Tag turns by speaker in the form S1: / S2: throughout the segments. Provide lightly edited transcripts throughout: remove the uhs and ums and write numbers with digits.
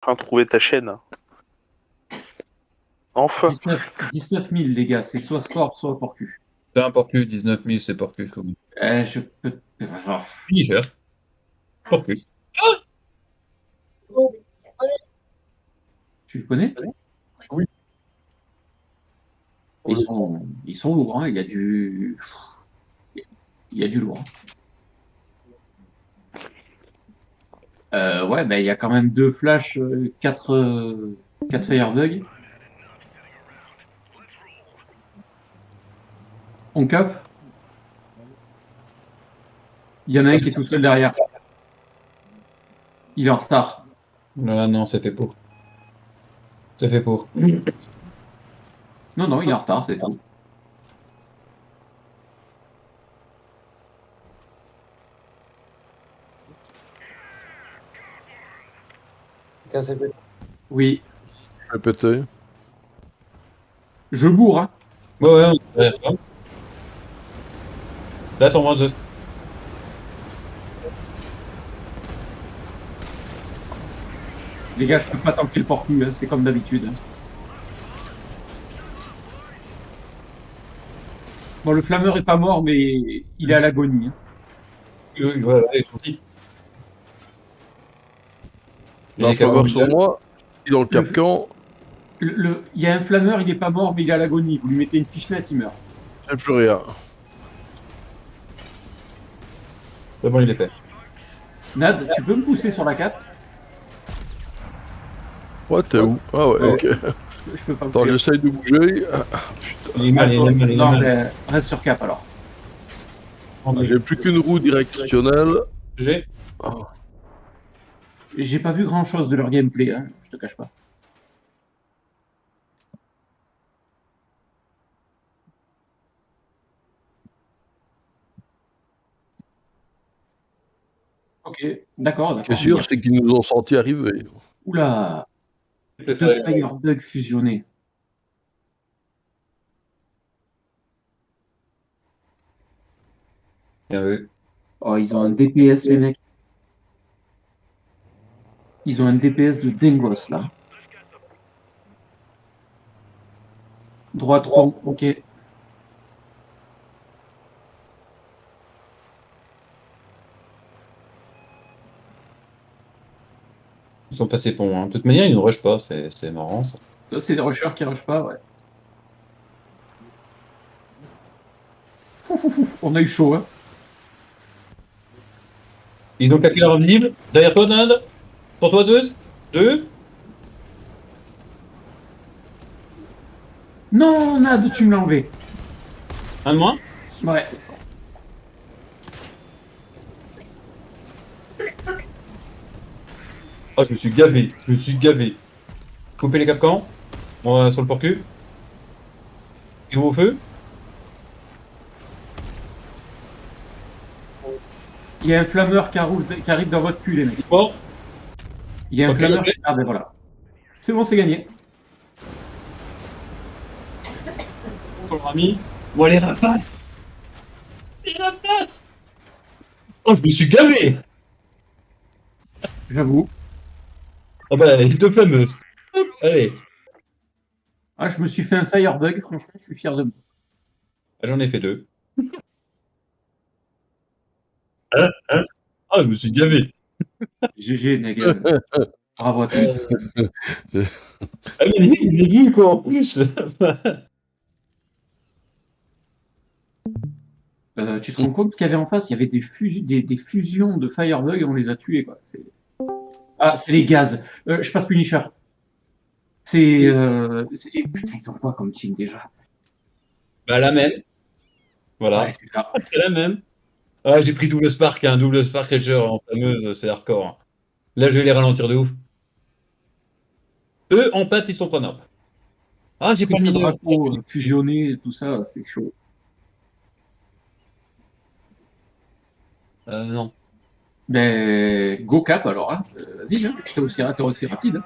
S1: enfin trouvé ta chaîne. Enfin.
S2: 19 000, les gars, c'est soit Scorp, soit Porcu.
S3: C'est un Porcu, 19 000, c'est Porcu.
S2: Je peux. Enfin,
S3: Finisher. Porcu.
S2: tu le connais?
S1: Oui.
S2: Ils sont lourds, hein. Il y a du lourd. Ouais, il y a quand même 2 flash, 4 firebug. On cap. Il y en a un qui est tout seul derrière. Il est en retard.
S3: Ah non, c'est fait pour. C'est fait pour.
S2: Non, non, il est en retard, c'est tout. Oui,
S4: Répétez.
S2: je bourre, hein.
S3: Ouais, ouais. Là, sur moi, 2.
S2: Les gars, je peux pas tanker le Porcu, hein, c'est comme d'habitude, hein. Bon, le flammeur est pas mort, mais il est à l'agonie, hein.
S3: Ouais, ouais, ils sont petits. Il y a
S4: Un
S3: des câbles
S4: flammeur
S3: au
S4: sur
S3: milieu.
S4: moi. Il est dans le
S2: Le,
S4: capcan.
S2: il y a un flammeur, il est pas mort, mais il est à l'agonie. Vous lui mettez une pichenette, il meurt.
S4: J'ai plus rien.
S3: C'est bon, il est fait.
S2: Nad, tu peux me pousser sur la 4?
S4: Ouais, t'es où? Ah ouais,
S2: Ouais.
S4: ok.
S2: Je peux pas
S4: Attends,
S2: bouger.
S4: j'essaye de bouger. Ah, putain.
S3: Il est mal, il est mal, il est
S2: Non,
S3: mal.
S2: mais reste sur cap alors.
S4: J'ai plus qu'une roue directionnelle.
S3: J'ai.
S4: Ah.
S2: J'ai pas vu grand chose de leur gameplay, hein, je te cache pas. Ok, d'accord,
S4: Ce qui est
S2: d'accord.
S4: sûr, c'est qu'ils nous ont senti arriver.
S2: Oula,
S3: Je
S2: deux firebug fusionnés.
S3: Bien vu.
S2: Oh, ils ont un DPS, les mecs. Ils ont un DPS de dingos, là. Droite pont, ok.
S3: Ils sont passés pont. Hein. De toute manière, ils ne rushent pas, c'est marrant ça.
S2: Ça, c'est des rushers qui rushent pas, ouais. On a eu chaud, hein.
S3: Ils ont claqué leur invisible. Derrière toi, Nad. Pour toi, 2. 2.
S2: Non, Nad, tu me l'as enlevé.
S3: Un de moins.
S2: Ouais.
S3: Oh, je me suis gavé. Je me suis gavé. Couper les capcans. On va sur le porcu. Ils vont au feu.
S2: Il y a un flammeur qui arrive dans votre cul, les mecs.
S3: Mort.
S2: Il y a un
S3: Ok,
S2: flammeur.
S3: ok.
S2: Ah ben voilà. C'est bon, c'est gagné.
S3: On l'aura mis. Bon, les rapaces. Les rapaces. Oh, je me suis gavé.
S2: J'avoue.
S3: Oh bah, les 2 flammeuses. Hop, allez.
S2: Ah, je me suis fait un firebug, franchement, je suis fier de moi.
S3: Ah, j'en ai fait 2. Ah, je me suis gavé.
S2: GG, Nagel. Bravo à toi.
S3: Ah, mais il est nul, quoi, en plus.
S2: Tu te rends compte ce qu'il y avait en face? Il y avait des fusions de firebug et on les a tués, quoi. Ah, c'est les gaz. Je passe Punisher. Putain, ils ont quoi comme team déjà?
S3: Bah, la même.
S2: Ouais,
S3: Voilà.
S2: c'est ça.
S3: C'est la même. Ah, j'ai pris double Spark, un double Spark Rager en fameuse, c'est hardcore. Là, je vais les ralentir de ouf. Eux, en pâte, ils sont prenables. Ah, j'ai pas
S2: Fusion
S3: mis de.
S2: Draco, fusionné, tout ça, c'est chaud.
S3: Non.
S2: Ben, go cap alors, hein. Vas-y, hein. T'es aussi rapide, hein.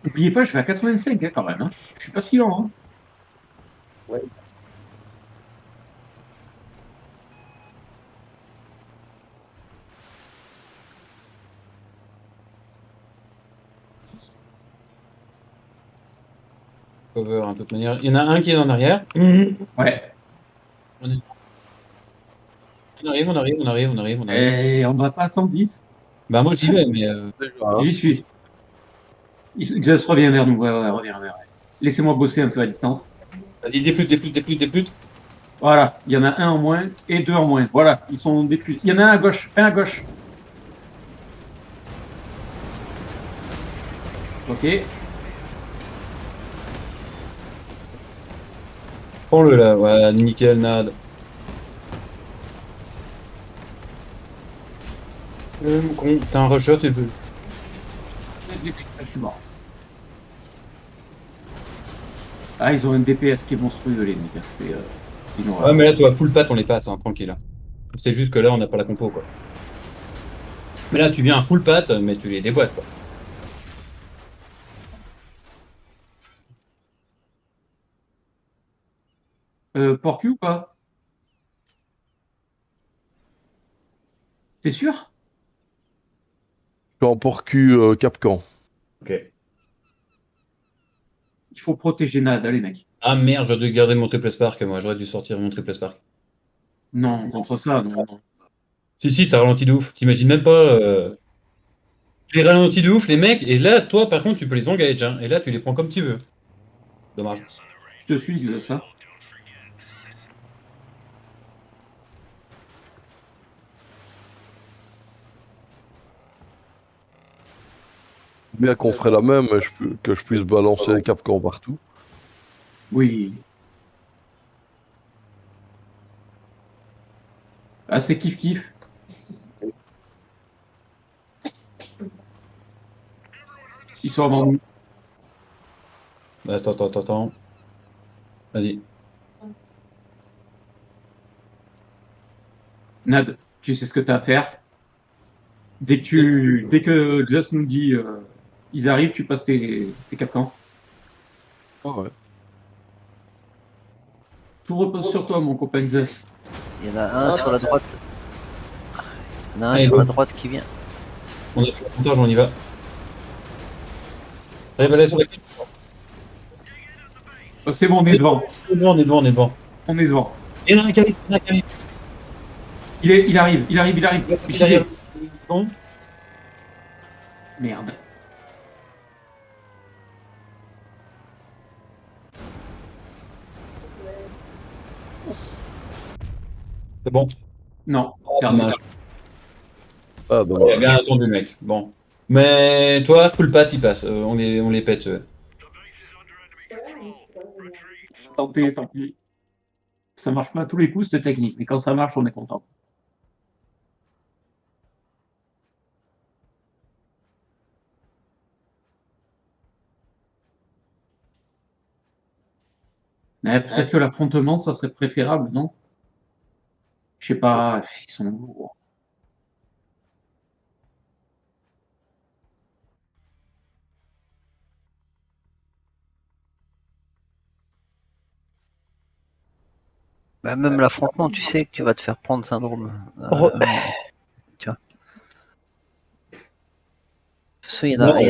S2: N'oubliez pas, je vais à 85 hein, quand même, hein. Je suis pas si lent, hein.
S3: cover, hein, de toute manière. Il y en a un qui est en arrière.
S2: Ouais.
S3: On arrive.
S2: Et on va pas à 110.
S3: Bah moi j'y vais, mais
S4: Déjà, hein.
S2: J'y suis. Just revient vers nous. Ouais, reviens. Laissez-moi bosser un peu à distance.
S3: vas-y, déplute.
S2: Voilà, il y en a un en moins et deux en moins. Voilà, ils sont défusés. Il y en a un à gauche, Ok.
S3: Prends-le là, ouais, nickel, Nad. Mon con, t'as un rusher, tu peux.
S2: Je suis mort. Ah, ils ont un DPS qui est monstrueux, les mecs. Sinon,
S3: Ouais, mais là, toi, full pat, on les passe, hein, tranquille. Hein. C'est juste que là, on n'a pas la compo, quoi. Mais là, tu viens full pat, mais tu les déboîtes, quoi.
S2: Porcu ou pas? T'es sûr?
S4: Je suis en porcu Capcan.
S3: Ok.
S2: Il faut protéger Nada, les mecs.
S3: Ah merde, je dois garder mon triple spark, moi. J'aurais dû sortir mon triple spark.
S2: Non, contre ça, non.
S3: Si, ça ralentit de ouf. T'imagines même pas. Les ralentis de ouf, les mecs. Et là, toi, par contre, tu peux les engage. Hein, et là, tu les prends comme tu veux. Dommage.
S2: Je te suis, de ça.
S4: Bien qu'on ferait la même, mais que je puisse balancer les Capcans partout.
S2: Oui. Ah, c'est kiff. Ils sont avant nous.
S3: Attends. Vas-y.
S2: Nad, tu sais ce que t'as à faire. Dès que Just nous dit ils arrivent, tu passes tes captans.
S4: Ah ouais.
S2: Tout repose sur toi, mon copain Just.
S1: Il y en a un sur la droite. Il y en a un
S3: Allez,
S1: sur
S3: go.
S1: la droite qui vient.
S3: On a fait le montage, on y va. Allez, allez, sur la clé.
S2: Oh, c'est bon, on est devant.
S3: On est devant.
S2: On est devant.
S3: Il y en a un qui arrive.
S2: Il arrive.
S3: Il arrive. Bon.
S2: Merde.
S3: C'est bon.
S2: Non,
S3: Dommage.
S4: Ah,
S3: Il a
S4: dommage.
S3: bien attendu, mec. Bon. Mais toi, full pat, il passe. On les pète.
S2: Tant pis. Ça marche pas à tous les coups, cette technique. Mais quand ça marche, on est content. Peut-être que l'affrontement, ça serait préférable, non? Je sais pas, ils sont lourds.
S1: Bah, même l'affrontement, tu sais que tu vas te faire prendre syndrome. Tu vois. De toute façon, il y en a.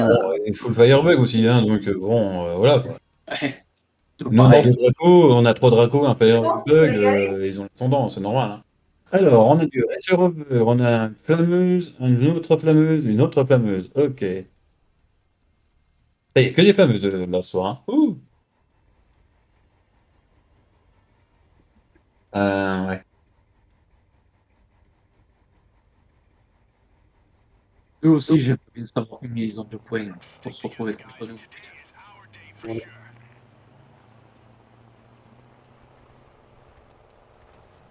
S3: Il faut le firebug aussi, hein, donc bon, voilà. Quoi.
S2: Tout
S3: Nous,
S2: pareil.
S3: on a trop de Draco, un firebug, ils ont le tendance, c'est normal. Hein. Alors, on a du Ranger Rover, on a une flammeuse, une autre flammeuse. Ok. Il n'y a que des flammeuses là ce soir. Hein. Ouh. Ouais.
S2: Eux aussi, j'aimerais bien savoir combien ils ont de points pour se retrouver contre nous. Putain.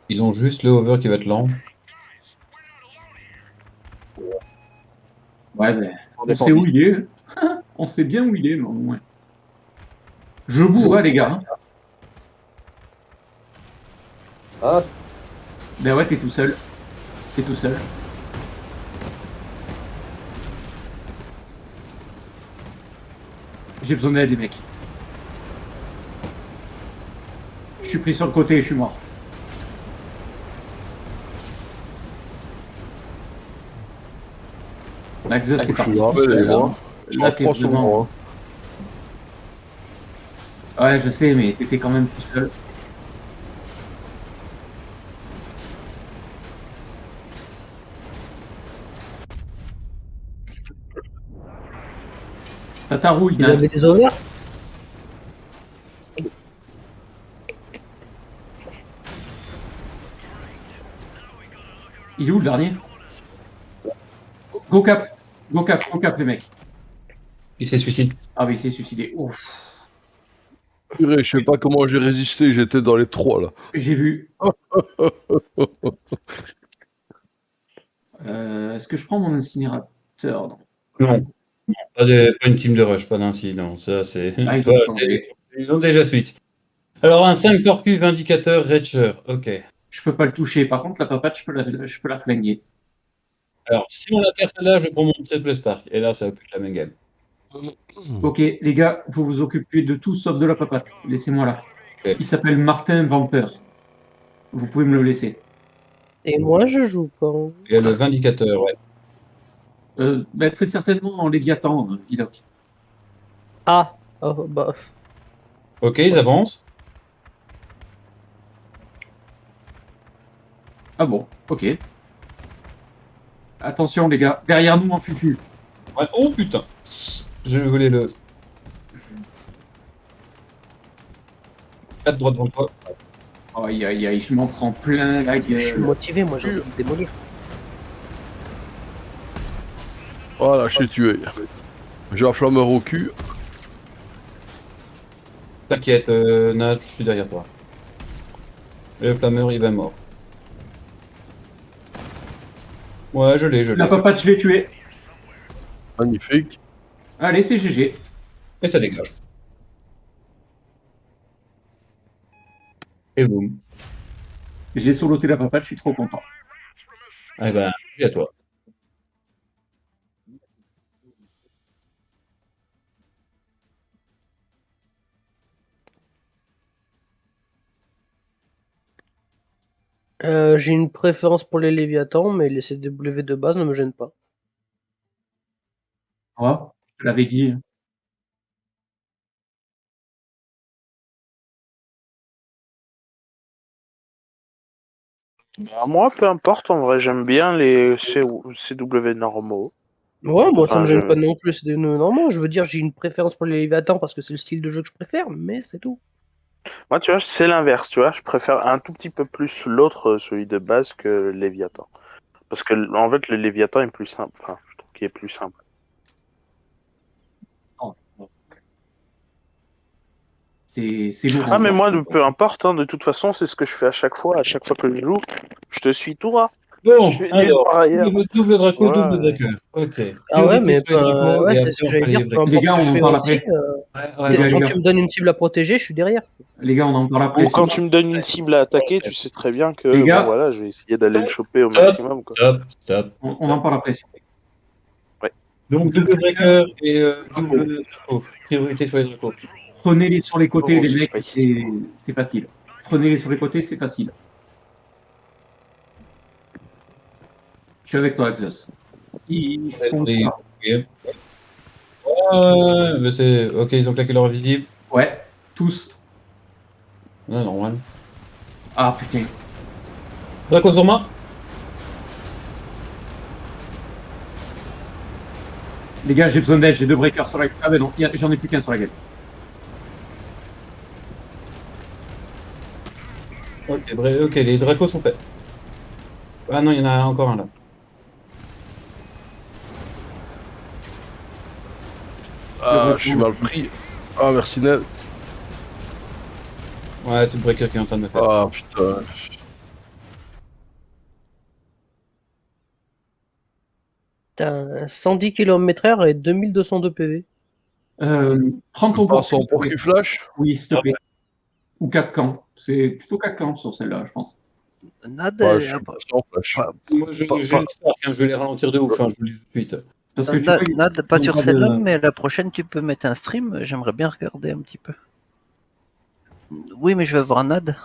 S3: Ils ont juste le hover qui va être lent.
S2: Ouais, ben, on sait où il est. On sait bien où il est, mais au moins. Je bourre, hein, les gars.
S4: Ah.
S2: Ben ouais, t'es tout seul. J'ai besoin d'aide, les mecs. Je suis pris sur le côté, je suis mort. L'Axos, t'es
S4: Je
S2: parti.
S4: suis là, et moi.
S2: Là, t'es
S4: Je prends sur
S2: devant.
S4: moi.
S2: Ouais, je sais, mais t'étais quand même tout seul. Ça t'arrouille,
S5: Vous
S2: Nad.
S5: avez des ovaires?
S2: Il est où le dernier? Go cap. Go cap, go cap, les mecs.
S3: Il s'est suicidé.
S2: Ah, mais il s'est suicidé. Ouf.
S4: Purée, je sais pas comment j'ai résisté, j'étais dans les 3 là.
S2: J'ai vu. Est-ce que je prends mon incinérateur? Non.
S3: Non. Pas une team de rush, pas d'inci, non. Ça, c'est.
S2: Ah, ils ont changé.
S3: Ils ont déjà suite. Alors, un 5 Torcus Vindicateur Retcher. Ok.
S2: Je peux pas le toucher. Par contre, la papate, je peux la flinguer.
S3: Alors, si on la terre celle-là, je prends mon triple Spark. Et là, ça va plus être la même game.
S2: Ok, les gars, vous vous occupez de tout sauf de la papate. Laissez-moi là.
S3: Ok.
S2: Il s'appelle Martin Vamper. Vous pouvez me le laisser.
S5: Et moi, je joue quand?
S3: Il y a le Vindicateur, ouais.
S2: Ben, très certainement en Léviathan, Vidoc.
S5: Ah, oh, bah,
S3: Ok, ils avancent.
S2: Ah bon, ok. Attention, les gars. Derrière nous, en fufu.
S3: Ouais. Oh putain. Je voulais le. 4 droits devant toi.
S2: Aïe, aïe, aïe, je m'en prends plein la
S5: je suis
S2: gueule.
S5: motivé, moi, j'ai envie de démolir.
S4: Voilà, je t'ai tué. J'ai un flammeur au cul.
S3: T'inquiète, Nat, je suis derrière toi. Et le flammeur, il va mort. Ouais, je l'ai.
S2: La papate, je l'ai tué.
S4: Magnifique.
S2: Allez, c'est GG.
S3: Et ça dégage. Et boum.
S2: J'ai soloté la papate, je suis trop content.
S3: Eh ben, c'est à toi.
S5: J'ai une préférence pour les Léviathans, mais les CW de base ne me gênent pas.
S2: Ouais, je l'avais dit.
S6: Bah, moi, peu importe, en vrai, j'aime bien les CW normaux.
S5: Ouais, moi, ça
S6: Enfin,
S5: me gêne
S6: je-
S5: pas non plus, c'est des nœuds normaux. Je veux dire, j'ai une préférence pour les Léviathans parce que c'est le style de jeu que je préfère, mais c'est tout.
S6: Moi, tu vois, c'est l'inverse, tu vois. Je préfère un tout petit peu plus l'autre, celui de base, que le Léviathan. Parce que, en fait, le Léviathan est plus simple. Enfin, je trouve qu'il est plus simple.
S2: C'est lourd.
S6: Ah, mais moi,
S2: je trouve.
S6: peu importe, hein, de toute façon, c'est ce que je fais à chaque fois. À chaque fois que je joue, je te suis tout droit.
S3: Bon,
S6: Je fais nulle
S3: alors,
S6: part ailleurs.
S3: double Draco,
S6: Voilà.
S3: double Draco. Ok.
S5: Ah ouais,
S3: Priorité
S5: mais
S3: sur les Dracos,
S5: ouais,
S3: et
S5: c'est
S3: après,
S5: ce que
S3: on
S5: j'allais
S3: fera
S5: dire.
S3: les
S5: Peu
S3: breaks.
S2: Les
S5: importe
S2: gars,
S5: ce que
S2: on
S5: je
S2: en
S5: fais
S2: parle
S5: aussi,
S2: après.
S3: Ouais,
S2: Les gars,
S5: quand
S2: les
S5: tu me donnes une cible à protéger, je suis derrière.
S2: gars, on en parle après.
S6: Ou quand tu me donnes une cible à attaquer, tu sais très bien que,
S2: Les gars.
S6: bon, voilà, je vais essayer d'aller le choper au
S3: Stop.
S6: maximum, quoi.
S3: Stop.
S2: On en parle après.
S3: Donc, double breaker et double Draco. Priorité sur les Dracos.
S2: Prenez-les sur les côtés,
S6: Oh,
S2: les
S6: c'est
S2: mecs,
S6: spicy.
S2: c'est facile. Prenez-les sur les côtés, c'est facile. Je suis avec toi, Axos. Ils font
S3: Et-
S2: pas.
S3: ok. Ouais, mais c'est. Ok, ils ont claqué leur visible.
S2: Ouais, tous.
S3: Ouais, normal.
S2: Ah putain.
S3: Draco sur moi.
S2: Les gars, j'ai besoin d'aide, j'ai 2 breakers sur la gueule. Ah ben non, j'en ai plus qu'un sur la gueule.
S3: Ok, les Dracos sont faits. Ah non, il y en a encore un là.
S4: Ah, je suis mal pris. Ah, merci Ned.
S3: Ouais, c'est le breaker qui est en train de me faire.
S4: Ah, putain.
S5: T'as 110 km/h et 2202 PV.
S2: Prends
S4: Je
S2: ton
S4: passe en
S2: s'il te plaît.
S4: porcu-flash.
S2: Oui, s'il te plaît. Ou 4 camps. C'est plutôt 4 camps sur celle-là, je pense.
S1: Nad,
S4: Ouais, je suis passé en flash.
S3: Moi, j'ai
S1: Pas-
S3: le
S1: pas-
S3: Spark, hein, je vais les ralentir de ouf, enfin, je vous le dis tout de suite.
S2: Parce que tu
S1: Nad,
S2: vois,
S1: Nad, pas
S2: ils ont
S1: sur
S2: pas
S1: celle-là,
S2: de-
S1: mais la prochaine, tu peux mettre un stream. J'aimerais bien regarder un petit peu. Oui, mais je vais voir Nad.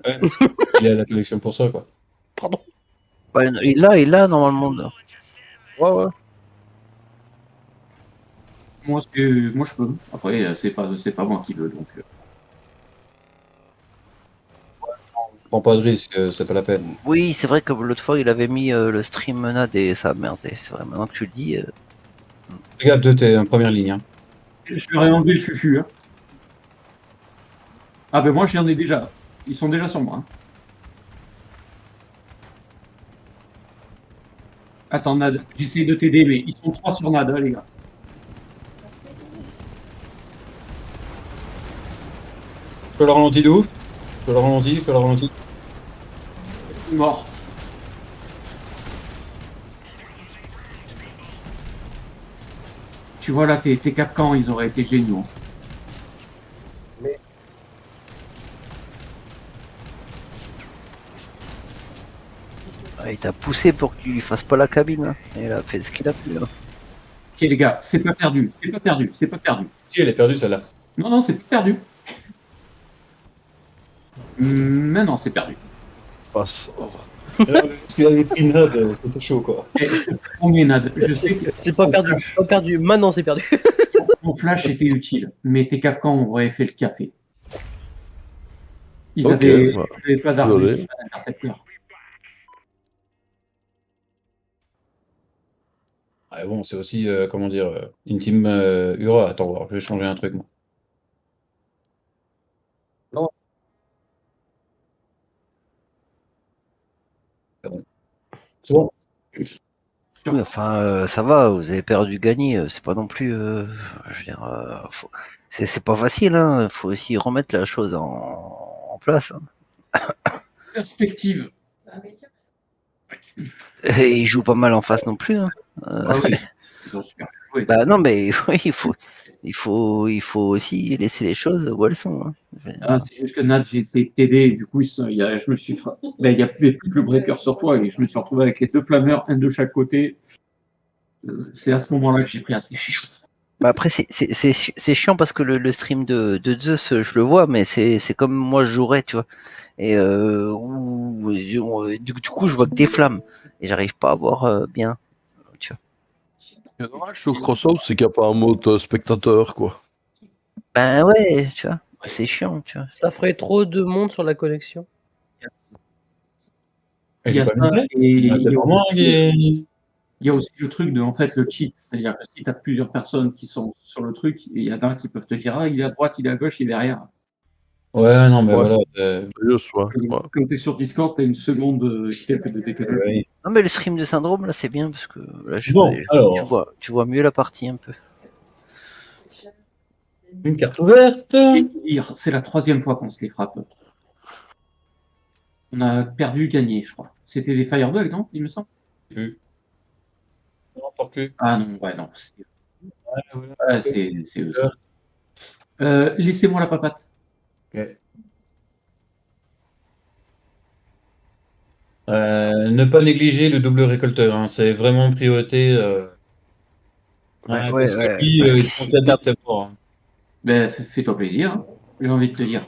S3: Ouais, parce qu'il est à la collection pour ça, quoi.
S5: Pardon.
S1: Ouais, il a normalement.
S4: Ouais.
S2: moi, je peux. Après, c'est pas moi qui veux, donc.
S3: Prends pas de risque, c'est pas la peine.
S1: Oui, c'est vrai que l'autre fois, il avait mis le stream NAD et ça a merdé. C'est vrai, maintenant que tu le dis.
S3: Regarde, toi, t'es en première ligne. Hein.
S2: Je leur ai enlevé le fufu. Hein. Ah ben moi j'en ai déjà. Ils sont déjà sur moi. Hein. Attends, Nad, j'essaie de t'aider, mais ils sont 3 sur Nad, hein, les gars.
S3: Je fais le ralenti de ouf. Je fais le ralenti.
S2: Mort. Tu vois là, tes capcans, ils auraient été géniaux.
S1: Il t'a poussé pour que tu lui fasses pas la cabine. Hein. Et il a fait ce qu'il a pu. Hein.
S2: Ok les gars, c'est pas perdu. C'est pas perdu.
S3: Si, elle est perdue celle-là.
S2: Non, c'est pas perdu. Mais non, c'est perdu.
S4: Passe.
S3: Qu'il avait pris Nad, c'était chaud quoi.
S2: Eh, je te promets, Nad, je sais que
S5: C'est pas perdu, c'est pas perdu. Maintenant, c'est perdu.
S2: ton flash était utile, mais tes capcans auraient fait le café. Ils
S4: Ok,
S2: avaient,
S4: bah,
S2: ils avaient pas d'armes,
S4: désolé.
S2: pas d'intercepteur.
S3: Ah, bon, c'est aussi, comment dire, une team Ura. Attends, voir, je vais changer un truc moi.
S4: Non.
S3: C'est bon.
S1: Oui, enfin, ça va, vous avez perdu, gagné. C'est pas non plus. Je veux dire, c'est pas facile. Hein. Faut aussi remettre la chose en place. Hein.
S2: Perspective.
S1: Et ils jouent pas mal en face non plus. Hein.
S2: Ah oui, ils ont super bien joué.
S1: Bah non, mais oui, il faut aussi laisser les choses où elles sont. Hein.
S2: Ah, c'est juste que Nad, j'ai essayé de t'aider, du coup, je me suis ben, il n'y a plus le breaker sur toi, et je me suis retrouvé avec les 2 flammeurs, un de chaque côté. C'est à ce moment-là que j'ai pris assez cher.
S1: Bah après, c'est chiant parce que le stream de Zeus, je le vois, mais c'est comme moi je jouerais, tu vois. Et du coup, je vois que des flammes et j'arrive pas à voir bien. Tu vois.
S4: Le dommage sur Crossout, c'est qu'il n'y a pas un mode spectateur, quoi.
S1: Ben ouais, tu vois, c'est chiant, tu vois.
S5: Ça ferait trop de monde sur la connexion.
S2: Il y a ça, et
S3: C'est vraiment
S2: il y a aussi le truc de, en fait, le cheat. C'est-à-dire que si tu as plusieurs personnes qui sont sur le truc, il y en a un qui peuvent te dire, ah, il est à droite, il est à gauche, il est derrière.
S3: Ouais, non, mais
S4: Ouais.
S3: voilà.
S4: Juste, ouais. Ouais.
S2: Quand tu es sur Discord, tu as une seconde, quelques de décalage.
S3: Ouais.
S1: Non mais le stream de Syndrome là, c'est bien parce que là,
S3: Bon, alors,
S1: tu vois mieux la partie un peu.
S3: une carte ouverte.
S2: C'est la 3e fois qu'on se les frappe. On a perdu, gagné, je crois. C'était des Firebugs, non, il me semble?
S3: Non, encore plus.
S2: Ah non, ouais, non.
S3: Voilà.
S2: Ah, c'est eux. Laissez-moi la papate.
S3: Ok. Ne pas négliger le double récolteur, hein, c'est vraiment une priorité. Parce que lui,
S1: parce que
S3: il
S1: si
S3: prend ta
S1: tape,
S3: bite, t'es mort. Hein.
S2: Ben, fais-toi plaisir, hein. J'ai envie de te dire.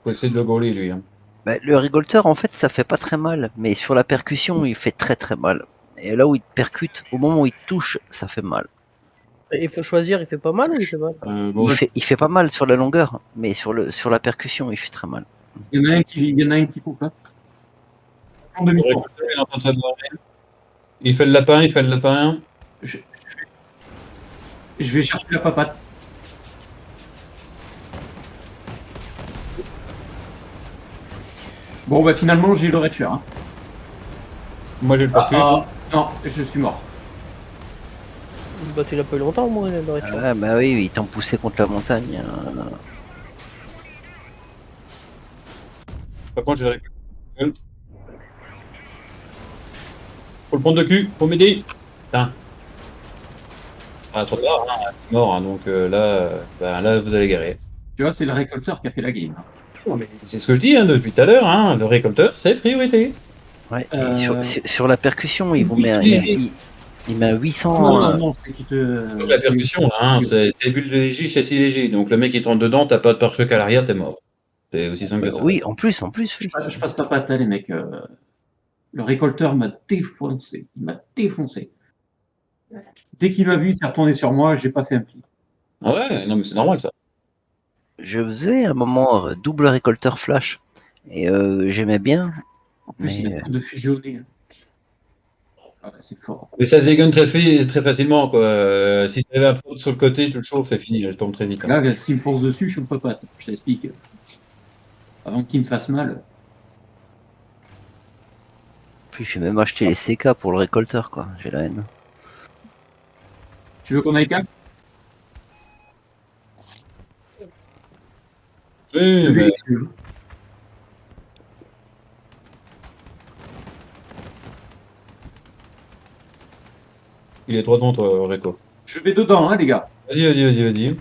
S3: Faut essayer de le gauler, lui. Hein.
S1: le rigolteur en fait ça fait pas très mal, mais sur la percussion il fait très très mal. Et là où il te percute, au moment où il te touche, ça fait mal.
S5: Il faut choisir, il fait pas mal ou il fait mal?
S3: Bon,
S1: Il fait pas mal sur la longueur, mais sur la percussion il fait très mal.
S2: Il y en a un qui coupe, hein. En
S3: le
S2: demi-tour.
S3: récolteur, il est en train de s'adorer. Il fait le lapin.
S2: Je vais chercher la papate. Bon, bah finalement, j'ai eu le Retcher. Hein.
S3: Moi, j'ai le percute.
S2: Non, je suis mort.
S5: Bah, tu l'as pas eu longtemps, moi, le Retcher.
S1: Ah, bah oui, ils t'ont poussé contre la montagne. Hein.
S3: Par contre, j'ai le récolteur. Faut le prendre de cul, faut m'aider. Putain. Ah, trop tard, hein, c'est mort, hein, donc là, vous allez garer.
S2: Tu vois, c'est le récolteur qui a fait la game.
S3: C'est ce que je dis hein, depuis tout à l'heure, hein, le récolteur, c'est priorité.
S1: Ouais, et sur la percussion, il vous
S3: Oui,
S1: met il met un 800.
S2: Non, c'est qui te.
S3: Donc, la percussion, là, hein, c'est tes bulles de léger, châssis léger. Donc le mec il te rentre dedans, t'as pas de pare-choc à l'arrière, t'es mort. C'est aussi simple que ça.
S1: Oui, en plus, oui.
S2: Je passe pas patate, les mecs. Le récolteur m'a défoncé. Il m'a défoncé. Dès qu'il m'a vu, il s'est retourné sur moi, j'ai pas fait un pli.
S3: Ah ouais, non mais c'est normal ça.
S1: Je faisais un moment double récolteur flash. Et j'aimais bien,
S2: En plus, il
S1: mais
S2: a tout de fusionner. Hein. Ah, c'est fort.
S3: Mais ça se dégonne très facilement, quoi. Si tu avais un prod sur le côté, tu le chauffes, c'est fini, elle tombe très vite. Hein.
S2: Là, s'il me force dessus, je ne peux pas. Je t'explique. Avant qu'il me fasse mal.
S1: puis j'ai même acheté les CK pour le récolteur, quoi. J'ai la haine.
S2: Tu veux qu'on aille cap?
S3: Oui,
S2: Je vais
S3: mais
S2: les suivre.
S3: il est droit devant toi, Rico.
S2: Je vais dedans, hein, les gars.
S3: Vas-y.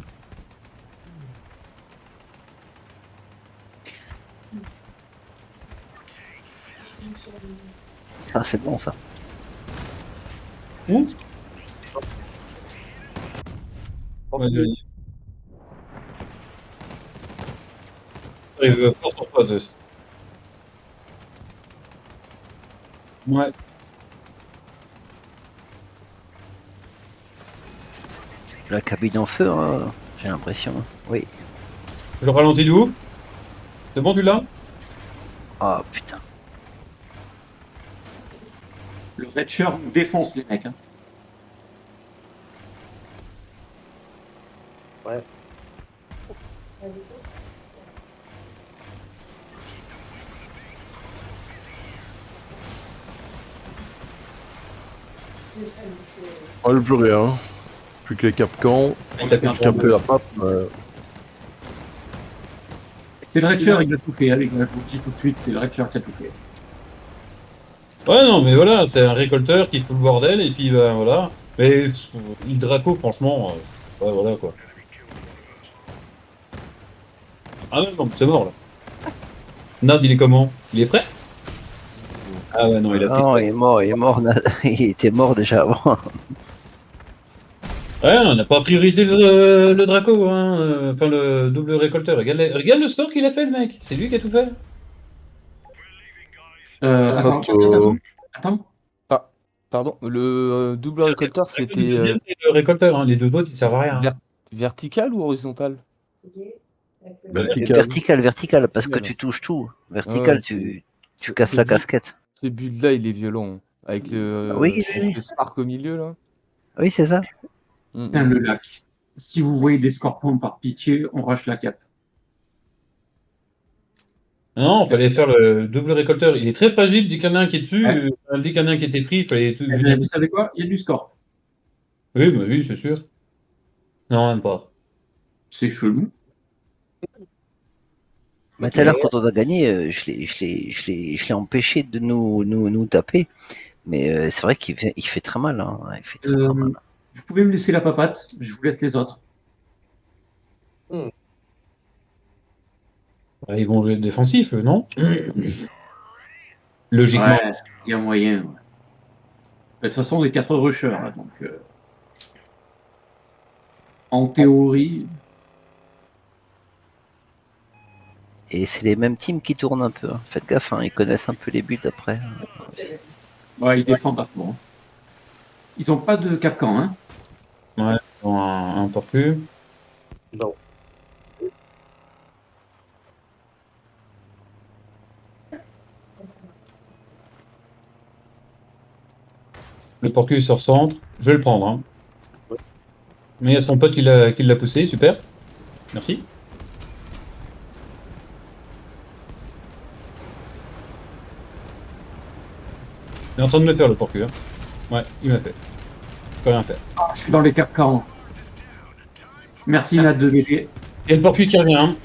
S1: Ça, c'est bon, ça.
S3: Vas-y. Arrive fort sur toi, Zeus. Ouais.
S1: La cabine en feu, hein, j'ai l'impression. Oui.
S3: Je ralentis de ouf. C'est bon, tu l'as?
S1: Ah, putain.
S2: Le Red Shirt nous défonce, les mecs. Hein.
S5: Ouais.
S4: On n'a plus rien. Plus que les capcans.
S3: Il a fait un
S4: Caper la patte.
S2: C'est le Red Shirt, il a tout fait, hein, les gars. Je vous le dis tout de suite, c'est le Red Shirt qui a tout fait.
S3: Ouais, non, mais voilà, c'est un récolteur qui fout le bordel, et puis, ben, voilà. Mais le Draco, franchement, ouais, voilà, quoi. Ah non, c'est mort, là. Nad, il est comment? Il est prêt? Ah ouais, non, il a pris.
S1: Non, il est mort, il était mort déjà avant.
S3: Ouais, on n'a pas priorisé le Draco, hein. Enfin, le double récolteur. Regarde le score qu'il a fait, le mec. C'est lui qui a tout fait.
S2: Attends.
S7: Ah, pardon, le double récolteur,
S3: Le
S7: c'était
S3: deuxième, c'est le récolteur, hein. Les deux autres, ils servent à rien. Hein.
S7: vertical ou horizontal?
S4: Vertical.
S1: Vertical, parce que
S7: Vertical.
S1: tu touches tout. Vertical,
S7: Ouais,
S1: tu casses la casquette.
S7: Ce build-là, il est violent. Avec
S1: Oui,
S7: le Spark au milieu, là.
S1: oui, c'est ça.
S2: Putain, le lac. Si vous voyez des scorpions, par pitié, on rush la cape.
S3: Non, il fallait faire le double récolteur. Il est très fragile. Dès qu'il y en a un qui est dessus,
S2: Ouais.
S3: dès qu'il y en a un qui était pris, il fallait tout
S2: Eh
S3: venir.
S2: bien, vous savez quoi? Il y a du score.
S3: Oui, bah oui, c'est sûr. Non, même pas.
S2: C'est chelou.
S1: Mais tout à l'heure, quand on a gagné, je l'ai empêché de nous taper. Mais c'est vrai il fait très mal. Hein. Il fait très mal.
S2: Vous pouvez me laisser la papate, je vous laisse les autres.
S3: Ah, ils vont jouer défensif, non? Logiquement.
S2: Ouais, il y a moyen. Ouais. De toute façon, on est 4 rushers, là, donc en théorie.
S1: Et c'est les mêmes teams qui tournent un peu. Hein. Faites gaffe, hein, ils connaissent un peu les buts après. Hein,
S2: Ouais, ils défendent à fond. Ils ont pas de capcan, hein.
S3: Ouais, ils ont un tortue.
S5: Non.
S3: Le Porcus sur centre. Je vais le prendre. Hein. Mais il y a son pote qui l'a poussé. Super. Merci. Il est en train de me le faire, le Porcus. Hein. Ouais, il m'a fait. Je peux rien faire.
S2: Ah, je suis dans les capcans. Merci, Nat, de m'aider.
S3: Et le Porcus qui revient. Hein.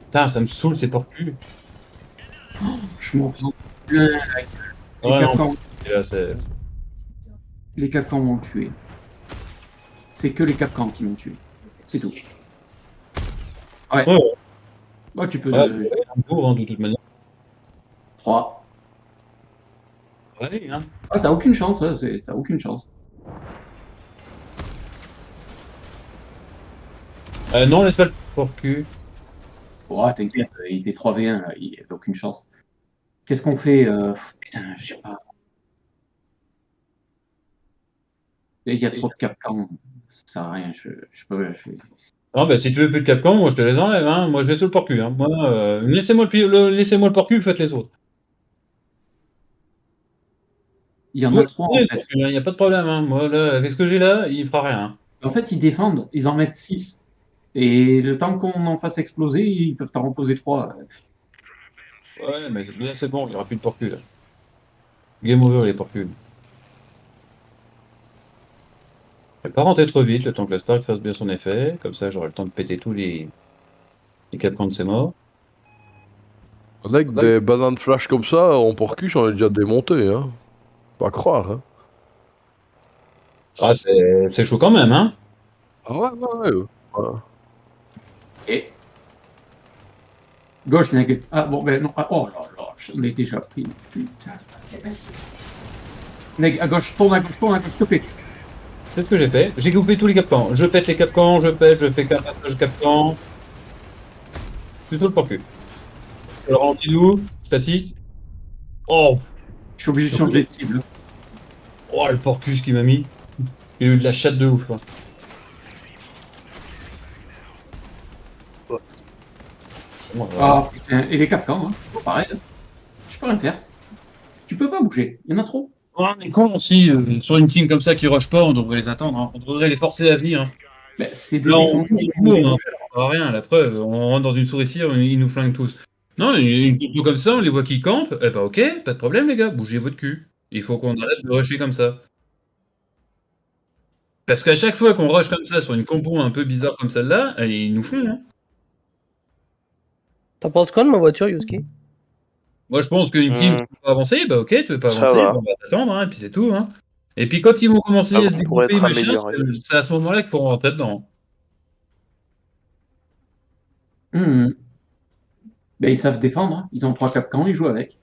S3: Putain, ça me saoule ces Porcus.
S2: Je m'en prends plein la gueule. Les
S3: Ouais,
S2: capcans.
S3: non, là, c'est...
S2: Les capcans m'ont tué. C'est que les capcans qui m'ont tué. C'est tout. Ouais.
S3: Ouais,
S2: Ouais, tu peux.
S3: ouais, un bourg, hein, de toute manière.
S2: 3.
S3: Ouais, hein.
S2: Ah, t'as aucune chance, hein, t'as aucune chance.
S3: Non, laisse pas le Porcus.
S2: Oh, t'inquiète, il était 3v1, là, il a aucune chance. Qu'est-ce qu'on fait putain, je sais pas. Il y a trop de capcans. Ça sert à rien.
S3: Ah bah si tu veux plus de Capcom, moi je te les enlève, hein. Moi je vais sur le porcu, hein. Moi, laissez-moi le porcu, faites les autres.
S2: Il y en
S3: Moi,
S2: a
S3: je
S2: 3
S3: prendrai
S2: en
S3: le
S2: fait.
S3: porcu, hein, y a pas de problème, hein. Moi là, avec ce que j'ai là, il fera rien, hein.
S2: En fait, ils défendent, ils en mettent 6. Et le temps qu'on en fasse exploser, ils peuvent t'en reposer 3.
S3: Ouais, mais là c'est bon, il y aura plus de porcu là. Game over les porcus. Je vais pas rentrer trop vite, le temps que la Spark fasse bien son effet, comme ça j'aurai le temps de péter tous les Capcom de ses morts.
S4: Avec des bazins de flash comme ça, en porcu, j'en ai déjà démonté, hein. Pas croire, hein.
S3: Ah, c'est chaud quand même, hein.
S4: Ah ouais, ouais, ouais. Ouais.
S2: Et gauche, Neg. Ah bon, ben non. Ah, oh là là, j'en ai déjà pris. Putain. Neg, à gauche, tourne à gauche, s'il te plaît.
S3: C'est ce que j'ai fait. J'ai coupé tous les Capcans. Je pète les Capcans, je pète, je fais qu'un passage Capcan. Plutôt le porcu. Je le ralentis d'où? Je t'assiste. Oh,
S2: Je suis obligé de changer de cible.
S3: oh, le porcus qui m'a mis. Il a eu de la chatte de ouf, hein. Bon, voilà.
S2: Ah putain, et les capcans, hein. Oh, pareil. Je peux rien faire. Tu peux pas bouger, il y en a trop.
S3: Oh, on est con aussi, sur une team comme ça qui rush pas, on devrait les attendre, hein. On devrait les forcer à venir, hein.
S2: Ben, c'est des
S3: Là, on
S2: défensifs.
S3: court, hein, ça sert à rien, la preuve. On rentre dans une souricière, ils nous flinguent tous. Non, une compo comme ça, on les voit qui campent, eh ben ok, pas de problème les gars, bougez votre cul. Il faut qu'on arrête de rusher comme ça. Parce qu'à chaque fois qu'on rush comme ça sur une compo un peu bizarre comme celle-là, ils nous font, hein.
S5: T'en penses quoi de ma voiture, Yuski?
S3: Moi je pense qu'une team qui veut pas avancer, bah ok, tu veux pas
S6: Ça
S3: avancer,
S6: va.
S3: on va t'attendre, hein, et puis c'est tout, hein. Et puis quand ils vont commencer à se
S6: Avant, pourrait
S3: développer,
S6: être
S3: machin,
S6: amélioré.
S3: c'est à ce moment-là qu'il faut rentrer dedans.
S2: Ben, ils savent défendre, hein. Ils ont 3 capcans, ils jouent avec.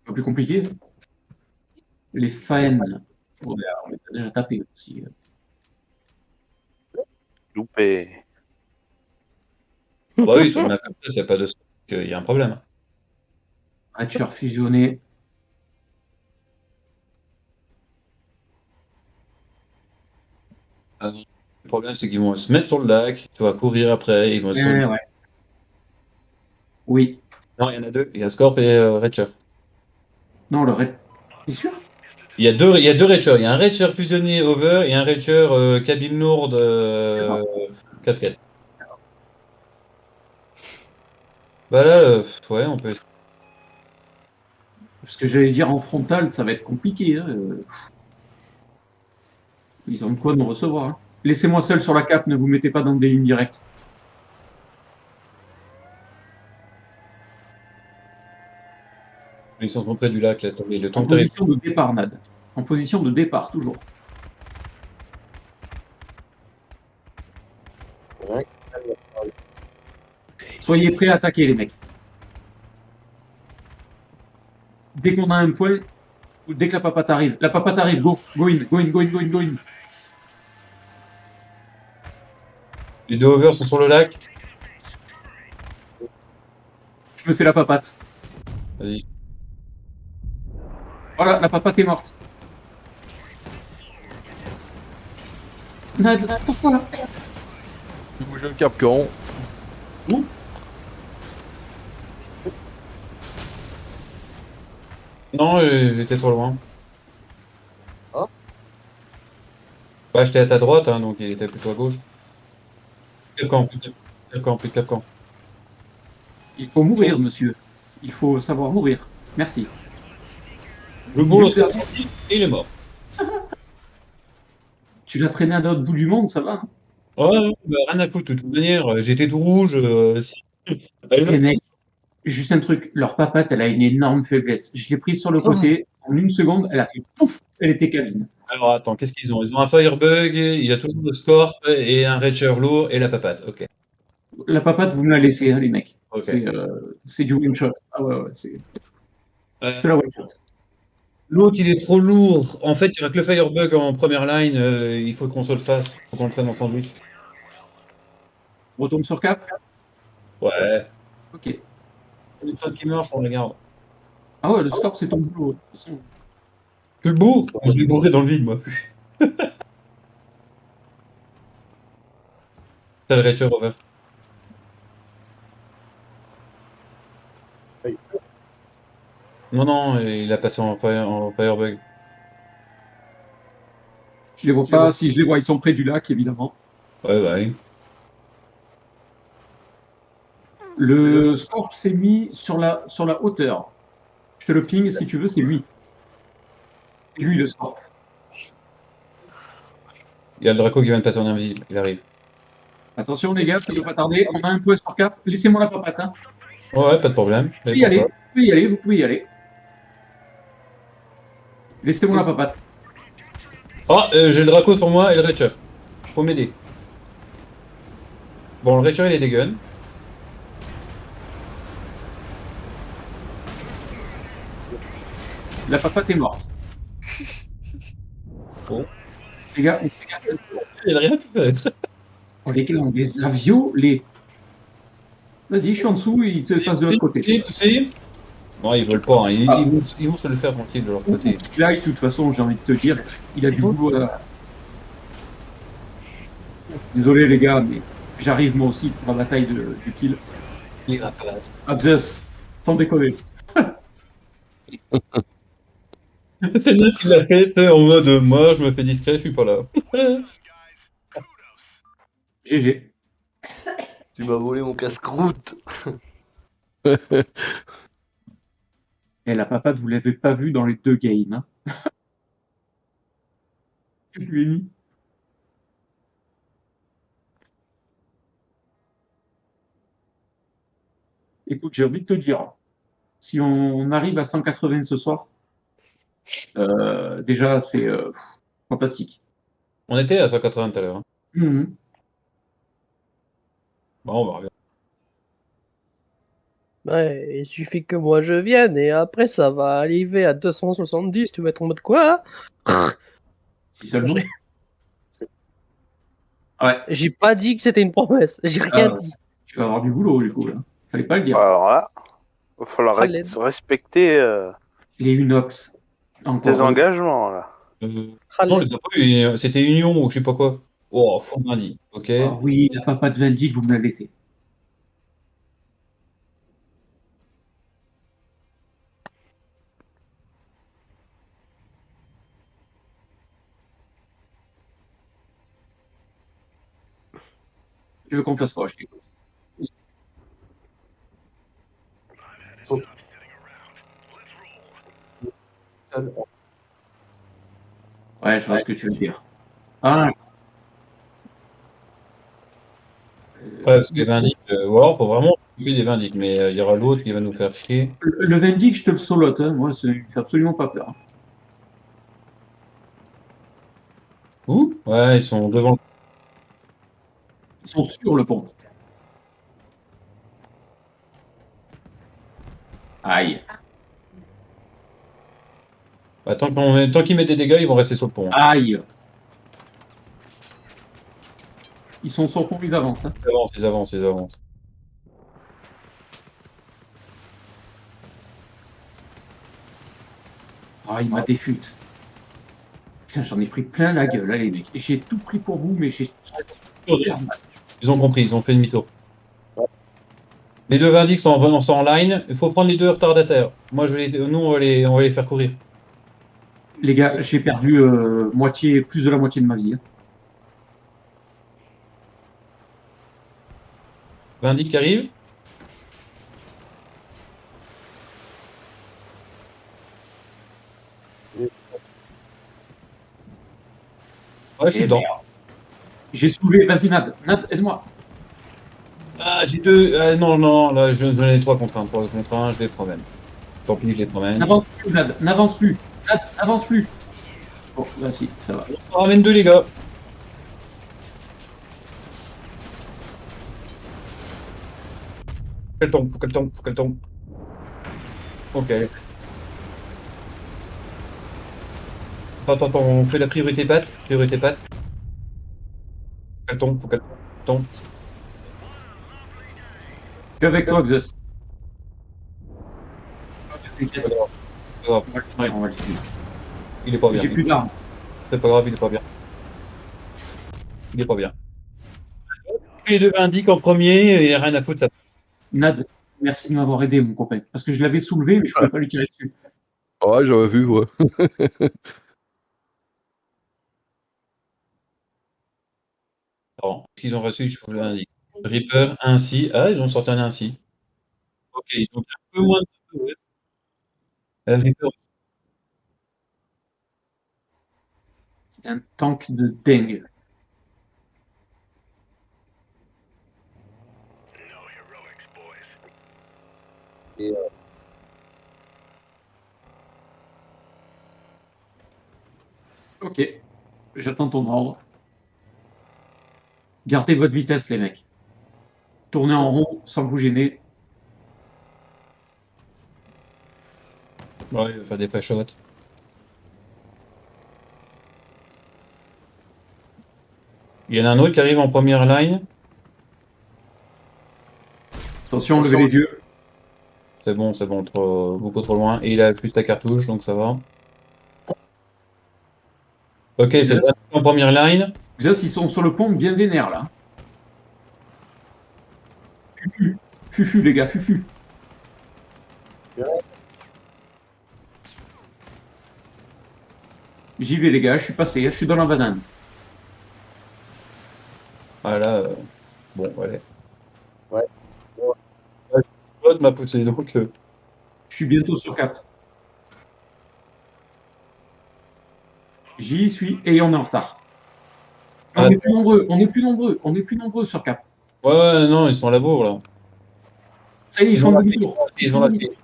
S2: Pas plus compliqué. Les fans, oh, ben, on les a déjà tapés aussi.
S6: Loupé.
S3: Ah bah oui, sur une map comme ça, s'il n'y a pas de stock, il y a un problème, hein.
S2: Hatcher fusionné.
S3: Le problème, c'est qu'ils vont se mettre sur le lac, tu vas courir après, ils vont se...
S2: Ouais. Oui.
S3: Non, il y en a deux, il y a Scorp et Reacher.
S2: Non, le red. T'es sûr?
S3: Il y a deux Reacher, il y a un Reacher fusionné over et un Reacher cabine lourde casquette. Bah là, ouais, on peut...
S2: Parce que j'allais dire en frontal, ça va être compliqué. Hein. Ils ont de quoi nous recevoir. Hein. Laissez-moi seul sur la cape, ne vous mettez pas dans des lignes directes.
S3: Ils sont près du lac, laisse tomber. Le temps
S2: En
S3: que t'arrives.
S2: position de départ, Nad. En position de départ, toujours. Soyez prêts à attaquer, les mecs. Dès qu'on a un point, ou dès que la papate arrive, go, go in.
S3: Les deux over sont sur le lac.
S2: Je me fais la papate.
S3: Vas-y.
S2: Voilà, la papate est morte. Nad, pourquoi là?
S4: J'ai bougé le Capcan.
S3: Non, j'étais trop loin. Bah, j'étais à ta droite, hein, donc il était plutôt à gauche. Plus de Capcan.
S2: Il faut mourir, monsieur. Il faut savoir mourir. Merci.
S3: Le bourreau est sorti et il est mort.
S2: Tu l'as traîné à l'autre bout du monde, ça va? Hein.
S3: Ouais, bah, rien à foutre, de toute manière, j'étais tout rouge.
S2: Eh mec, juste un truc, leur papate, elle a une énorme faiblesse. Je l'ai prise sur le côté, en une seconde, elle a fait pouf, elle était cabine.
S3: Alors attends, qu'est-ce qu'ils ont? Ils ont un Firebug, il y a toujours le Scorp et un Reacher lourd et la papate. Ok.
S2: La papate, vous me la laissez, hein, les mecs.
S3: Ok.
S2: C'est du one shot. Ah ouais, c'est de la one shot.
S3: L'autre, il est trop lourd. En fait, il n'y a que le Firebug en première line. Il faut qu'on se le fasse. Il faut qu'on le prenne en sandwich.
S2: On retourne sur cap?
S3: Ouais.
S2: Ok.
S3: Les choses qui meurent, on les garde.
S2: Ah ouais, le score, c'est ton boulot. De toute façon.
S3: Tu le bourres? Je l'ai bourré dans le vide, moi. T'as le Reacher over. Non, non, il a passé en firebug.
S2: Je les vois pas. Si je les vois, ils sont près du lac, évidemment.
S3: Ouais, bah oui.
S2: Le Scorp s'est mis sur la hauteur. Je te le ping si tu veux, c'est lui. C'est lui le Scorp.
S3: Il y a le Draco qui vient de passer en invisible, il arrive.
S2: Attention les gars, ça ne va pas tarder. On a un point sur cap. Laissez-moi la papate. Hein.
S3: Ouais, pas de problème.
S2: Vous pouvez y aller, vous pouvez y aller. Laissez-moi la papate.
S3: Ah, j'ai le Draco sur moi et le Reacher. Faut m'aider. Bon, le Reacher il est des guns.
S2: La papate est morte.
S3: Bon.
S2: Les gars,
S3: Il a rien pu faire.
S2: oh, les gars, on les a violés. Vas-y, je suis en dessous, il se passe de l'autre côté.
S3: Tu sais. Non, ils veulent pas, hein. Ils vont se le faire tranquille de leur côté.
S2: Là, de toute façon, j'ai envie de te dire, il a du boulot à... Désolé les gars, mais j'arrive moi aussi pour la bataille du kill.
S3: Les rapaces.
S2: Abzus, sans déconner.
S3: C'est lui qui l'a fait, tu sais, en mode moi je me fais discret, je suis pas là.
S2: GG.
S8: Tu m'as volé mon casse-croûte.
S2: Et la papate, vous l'avez pas vu dans les 2 games. Hein. Je lui ai mis. Écoute, j'ai envie de te dire, si on arrive à 180 ce soir, déjà c'est fantastique.
S3: On était à 180 tout à l'heure. Hein.
S2: Mhm.
S3: Bon, on va regarder.
S5: Ouais, il suffit que moi je vienne et après ça va arriver à 270, tu vas être en mode quoi?
S2: Si seulement. Ouais,
S5: J'ai pas dit que c'était une promesse, j'ai rien dit.
S2: tu vas avoir du boulot du coup là. Fallait pas le dire.
S6: Alors là, il va falloir
S5: Allez.
S6: respecter
S2: Les Unox.
S6: tes
S2: Encore.
S6: engagements là.
S3: Non, les a pas eu, c'était Union ou je sais pas quoi. Oh, faut me dire, ok.
S2: Ah oui, la papate Vendic, vous me l'avez laissé. Je veux qu'on fasse quoi, je t'écoute. Ouais, je vois ce que tu veux dire. Ah,
S3: Ouais, parce que les Vindic, ou alors faut vraiment s'occuper des Vindic, mais il y aura l'autre qui va nous faire chier.
S2: le Vendic, je te le solote. Hein. Moi, c'est absolument pas peur.
S3: Où? Ouais, ils sont devant le...
S2: Ils sont sur le pont. Aïe.
S3: Bah, tant qu'ils mettent des dégâts, ils vont rester sur le pont. Hein.
S2: Aïe. Ils sont sur le pont, ils avancent. Hein.
S3: Ils avancent, ils avancent, ils avancent.
S2: Ah, il m'a défute. Putain, j'en ai pris plein la gueule, là, les mecs. J'ai tout pris pour vous, mais j'ai...
S3: Ils ont compris, ils ont fait demi-tour. Les deux Vindic sont en line, il faut prendre les deux retardataires. Moi, nous, on va les faire courir.
S2: Les gars, j'ai perdu plus de la moitié de ma vie. Hein.
S3: Vindic qui arrive. Ouais, je suis dedans.
S2: J'ai soulevé, vas-y Nad, aide-moi.
S3: Ah, j'ai deux. Non, non, là, je donnais 3 contre 1. 3 contre 1, je les promène. Tant pis, je les promène.
S2: N'avance plus Nad, n'avance plus. Nad, n'avance plus. Bon, là si, ça va.
S3: On ramène 2, les gars. Faut qu'elle tombe, faut qu'elle tombe, faut qu'elle tombe. Ok. Attends, on fait la priorité patte. Priorité patte. Faut qu'elle tombe, faut qu'elle tombe.
S2: Je suis avec toi, Xus. T'inquiète.
S3: Pas grave.
S2: On va le finir.
S3: Il est pas bien.
S2: J'ai plus d'armes.
S3: C'est pas grave, il est pas bien. Il est pas bien. les deux indiques en premier et rien à foutre. Ça...
S2: Nad, merci de m'avoir aidé, mon copain. Parce que je l'avais soulevé, mais je pouvais pas lui tirer dessus.
S4: Ouais, j'avais vu, ouais.
S3: Bon, qu'ils ont reçu, je vous l'indique. Reaper, ainsi. Ah, ils ont sorti un ainsi. Ok, donc un peu moins de. Ouais. Reaper.
S2: C'est un tank de dingue.
S8: Et,
S2: Ok, j'attends ton ordre. Gardez votre vitesse, les mecs. Tournez en rond sans vous gêner.
S3: Ouais, il va faire des pré-shots. Il y en a un autre qui arrive en première line.
S2: Attention, levez les yeux.
S3: C'est bon, beaucoup trop loin. Et il a plus ta cartouche, donc ça va. Ok, c'est en première line.
S2: Xos, ils sont sur le pont bien vénères, là. Fufu. Fufu, les gars, fufu. J'y vais, les gars, je suis passé, je suis dans la banane.
S3: Voilà. Bon, allez.
S8: Ouais.
S3: L'autre m'a poussé, donc.
S2: Je suis bientôt sur Cap. J'y suis et on est en retard. On est plus nombreux, on est plus nombreux, on est plus nombreux sur Cap.
S3: Ouais, non, ils sont à la bourre, là.
S2: Ça y est, ils font demi-tour.
S3: Ils ont la
S2: demi-tour.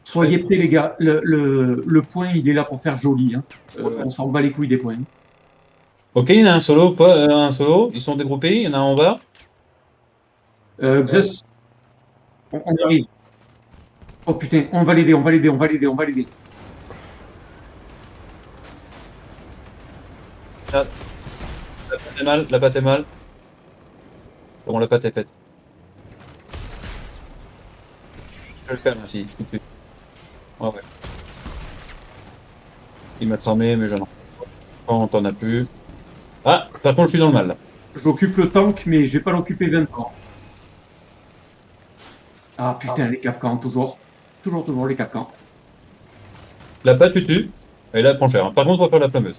S2: Soyez prêts, les gars. Le point, il est là pour faire joli. Hein. On s'en bat les couilles des points.
S3: Ok, il y en a un solo, pas un solo. Ils sont dégroupés, il y en a un en bas.
S2: Xus, on arrive. Oh putain, on va l'aider, on va l'aider, on va l'aider, on va l'aider.
S3: La patte est mal, la patte est mal. Bon, la patte est faite. Je vais le faire, ainsi, je coupe plus. Ouais, ouais. Il m'a tramé, mais j'en ai pas, on t'en a plus. Ah, par contre, je suis dans le mal, là.
S2: J'occupe le tank, mais je vais pas l'occuper 20 ans. Ah putain, les capcans, toujours. Toujours les capcans.
S3: La patte, tu tues. Et là, elle prend cher. Par contre, on va faire la flammeuse.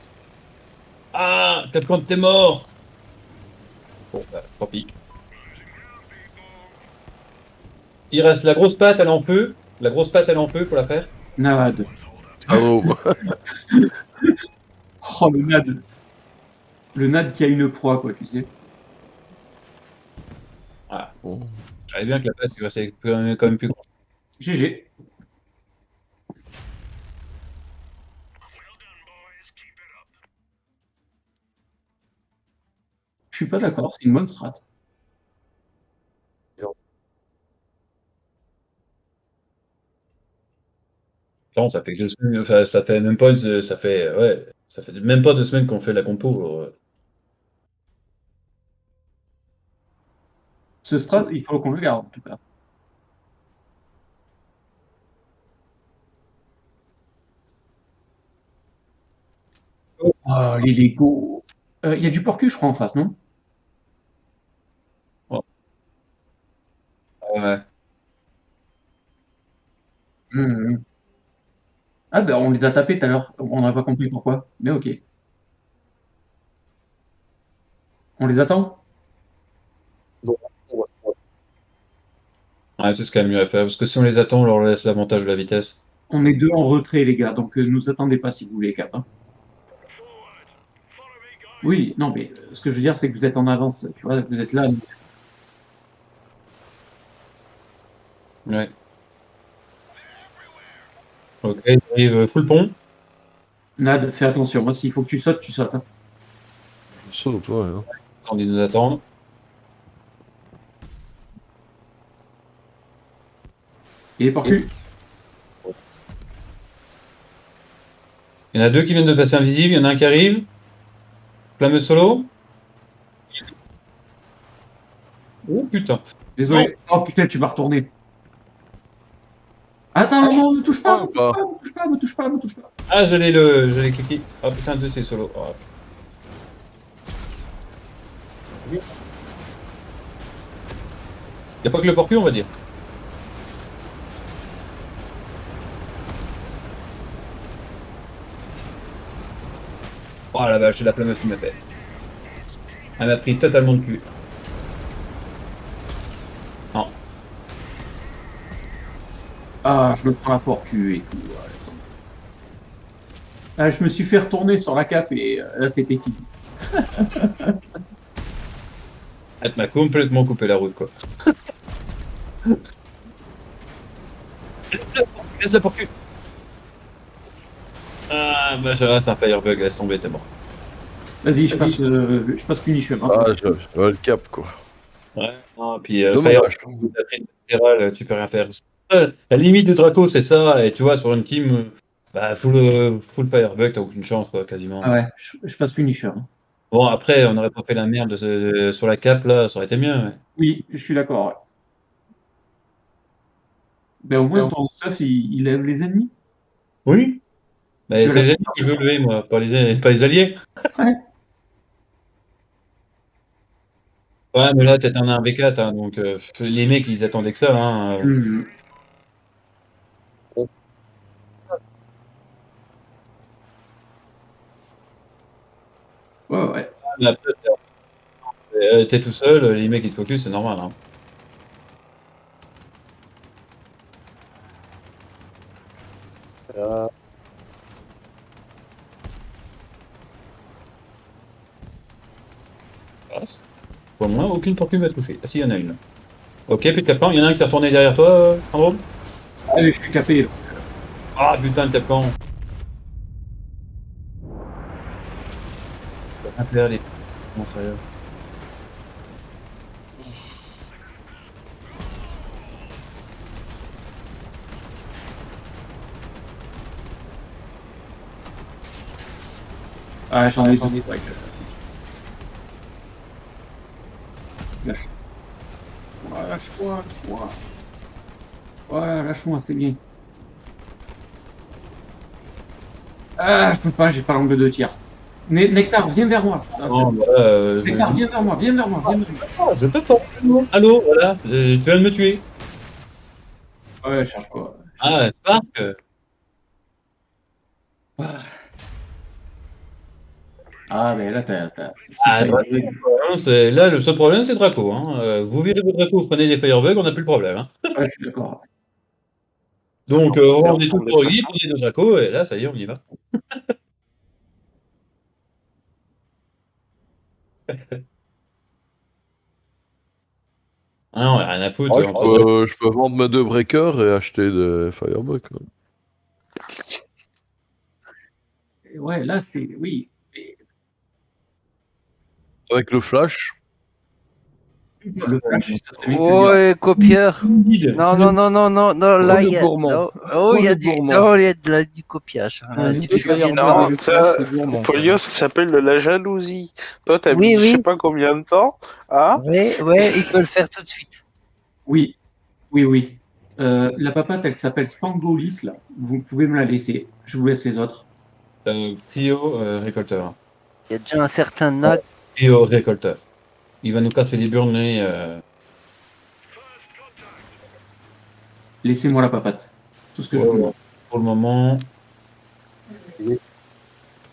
S3: Ah, Capcom, t'es mort. Bon, bah, tant pis. Il reste la grosse patte, elle est en feu. La grosse patte, elle est en feu, faut la faire.
S2: Nad.
S4: Salaud.
S2: Oh, le Nad. Le Nad qui a une proie, quoi, tu sais.
S3: Voilà.
S4: Bon.
S3: Je savais bien que la patte, tu restais quand même plus grand.
S2: GG. Je suis pas d'accord, c'est une bonne strat.
S3: Non, ça fait 2 semaines, enfin, ça fait même pas ça fait, ouais, ça fait même pas 2 semaines qu'on fait la compo.
S2: Ce strat, il faut qu'on le garde, en tout cas. Ah, les Lego. Il y a du Porcu, je crois, en face, non?
S3: Ouais.
S2: Ah, ben on les a tapés tout à l'heure. On n'a pas compris pourquoi. Mais ok. On les attend?
S3: Ouais, c'est ce qu'il y a le mieux à faire. Parce que si on les attend, on leur laisse l'avantage de la vitesse.
S2: On est deux en retrait, les gars. Donc, nous attendez pas si vous voulez, Cap. Hein. Oui, non, mais ce que je veux dire, c'est que vous êtes en avance. Tu vois, vous êtes là.
S3: Ouais. Ok, il arrive full pont.
S2: Nad, fais attention. Moi, s'il faut que tu sautes, tu sautes. Hein.
S4: Je saute, ouais. Hein.
S3: Attendez, nous attendre.
S2: Il est Porcu.
S3: Il y en a deux qui viennent de passer invisible, il y en a un qui arrive. Flamme solo. Oh putain.
S2: Désolé. Oh putain, tu m'as retourné. Attends, non, ne touche pas, me touche pas, me touche pas, me touche pas.
S3: Ah, je l'ai cliqué. Ah putain, deux c'est solo. Oh. Y a pas que le porcu, on va dire. Oh la vache, c'est la flammeuse qui m'a fait. Elle m'a pris totalement de cul. Non.
S2: Ah, je me prends un porcu et tout. Ouais, laisse tomber. Ah, je me suis fait retourner sur la cape et là, c'était fini.
S3: Elle m'a complètement coupé la route, quoi. Laisse le porcu. Ah, bah, c'est un firebug, laisse tomber, t'es mort.
S2: Vas-y, je passe Punisher. Hein.
S4: Ah, je vois le cap, quoi.
S3: Ouais, non, puis
S4: Dommage.
S3: la prise latérale, tu peux rien faire. La limite du Draco, c'est ça, et tu vois, sur une team, bah, full Firebug, t'as aucune chance, quoi, quasiment.
S2: Ah ouais, je passe Punisher. Hein.
S3: Bon, après, on aurait pas fait la merde sur la cape, là, ça aurait été mieux. Mais...
S2: Oui, je suis d'accord. Ouais. Ben, au moins, ton stuff, il lève les ennemis.
S3: Oui. Mais
S2: Tu
S3: c'est
S2: l'as-
S3: les ennemis que je veux lever, moi, pas les alliés.
S2: Ouais.
S3: Ouais, mais là, t'es un V4, hein, donc les mecs, ils attendaient que ça. Hein,
S2: Mhm. Ouais, ouais.
S3: Mais après, t'es tout seul, les mecs, ils te focus, c'est normal. Hein.
S8: Euh,
S3: Pour moi, aucune tortue m'a touché. Ah si, il y en a une. Ok, plus de capcan. Il y en a un qui s'est retourné derrière toi, Androm.
S2: Allez, je suis capé.
S3: Ah putain, le capcan. Un peu aller. Non, sérieux.
S2: Ah, j'en ai. Ouais, lâche. Ouais, lâche-moi, lâche-moi. Voilà, lâche-moi, c'est bien. Ah, je peux pas, j'ai pas l'angle de tir. Nectar, viens vers moi. Ah,
S3: Non,
S2: c'est-
S3: voilà,
S2: Nectar, viens vers moi, viens vers moi, viens vers moi.
S3: je peux pas. Allô, voilà, tu viens de me tuer.
S2: Ouais, je cherche pas.
S3: Ah, Spark.
S2: Ah, mais là, t'as.
S3: Ah,
S2: c'est
S3: Draco,
S2: failli.
S3: hein, là, le seul problème, c'est Draco. Hein. Vous virez vos Draco, vous prenez des Firebugs, on n'a plus le problème. Hein.
S2: Ouais, je suis d'accord.
S3: Donc, on est tout
S6: en
S3: pour Guy,
S6: déplacement.
S3: prenez deux Draco, et là, ça y est, on y va. Ah non, rien à foutre.
S4: Ouais, je peux vendre mes 2 breakers et acheter des Firebugs. Quoi.
S2: Ouais, là, c'est. Oui.
S4: Avec le flash.
S2: Le flash, ça serait bien que tu le dises.
S1: Ouais, copieur. Non, non, non, non, non, non, là,
S7: Trop
S1: il
S7: de
S1: y a,
S7: gourmand.
S1: non, oh,
S7: Trop
S1: il y a
S7: de
S1: du,
S7: gourmand.
S1: non, il y a du copiage. Hein, là,
S7: Les deux
S1: tu viens de
S7: Firebug
S1: voir.
S7: et le
S6: ça,
S7: flash, c'est gourmand. ça.
S6: Polio, ça s'appelle de la jalousie. Toi, t'as
S1: Oui,
S6: mis je sais
S1: oui,
S6: pas combien de temps. Ah,
S1: ouais, ouais, il peut le faire tout de suite.
S2: Oui, oui, oui. La papate, elle s'appelle Spangolis, là. Vous pouvez me la laisser. Je vous laisse les autres.
S3: Trio récolteur.
S1: Il y a déjà un certain Nag.
S3: Trio récolteur. Il va nous casser les burnes.
S2: Laissez-moi la papate. Tout ce que je vous demande.
S3: Pour le moment.
S8: Oui.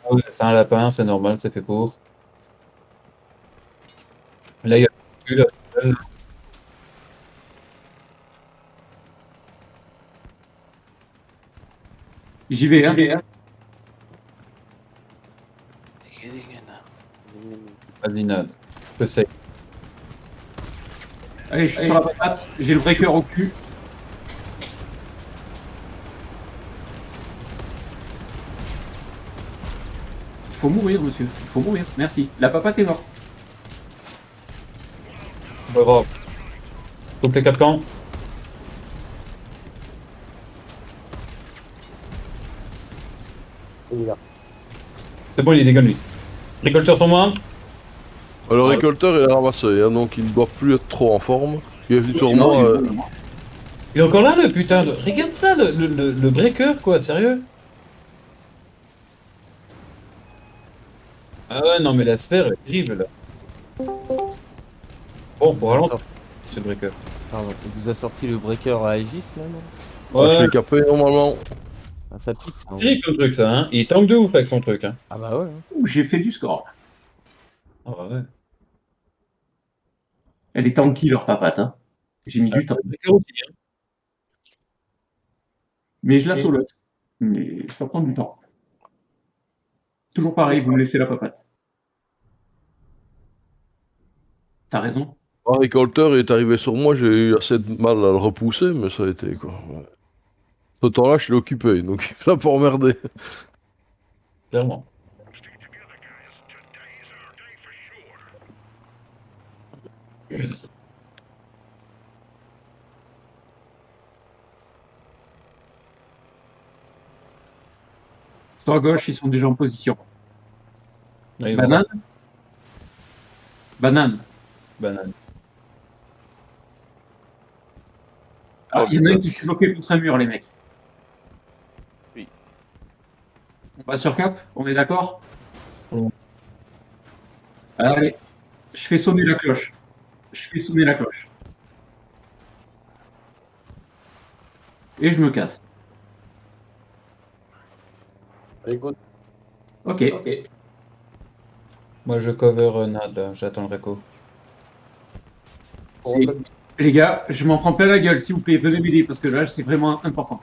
S3: Ouais, c'est un lapin, c'est normal, c'est fait pour. Là, il y a plus là.
S2: J'y vais, hein.
S3: Vas-y, Nad. Je sais.
S2: Allez, je suis sur la patate. J'ai le breaker au cul. Il faut mourir, monsieur. Il faut mourir. Merci. La papate est morte.
S3: Pas grave. Coupe les capcans.
S8: il est là.
S3: C'est bon, il est dégâts lui. Récolteur sur moi.
S4: Le récolteur il est ramassé, hein, donc il ne doit plus être trop en forme. Il est venu sur
S2: Non,
S4: moi.
S2: il est mort.
S3: Il est encore là, le putain de. Regarde ça, le breaker, quoi, sérieux. Ah ouais, non, mais la sphère, elle est terrible, là. Bon,
S7: Il
S3: pour
S7: vous a
S3: ralentir,
S7: sorti-
S3: c'est le breaker.
S7: Pardon, il vous a sorti le breaker à Aegis là, non?
S4: Je
S3: Ouais,
S4: l'ai capé normalement.
S7: Ah, ça pique ça.
S3: c'est terrible le truc ça, hein. Il tank de ouf avec son truc, hein.
S7: Ah bah ouais. Hein.
S2: Ouh, j'ai fait du score.
S3: Ah bah ouais.
S2: Elle est tanky, leur papate. Hein. J'ai mis du temps.
S3: Le breaker aussi, hein.
S2: Mais je la solote. Mais ça prend du temps. Toujours pareil, vous me laissez la papate. T'as raison.
S4: Harry Coulter est arrivé sur moi, j'ai eu assez de mal à le repousser, mais ça a été quoi. Ouais. Ce temps-là, je l'ai occupé, donc ça pas emmerdé.
S3: Clairement.
S2: Sur à gauche, ils sont déjà en position.
S3: Là, ils vont
S2: Banane. Banane.
S3: banane.
S2: Ah, il y en a un qui s'est bloqué contre un mur, les mecs.
S6: Oui.
S2: On va sur cap, on est d'accord?
S3: Oui.
S2: Allez, je fais sonner la cloche. Je fais sonner la cloche. Et je me casse.
S8: Écoute,
S2: Ok.
S3: Moi je cover Nad, là. J'attends le réco.
S8: on refait-
S2: Les gars, je m'en prends plein la gueule, s'il vous plaît, venez m'aider, parce que là, c'est vraiment important.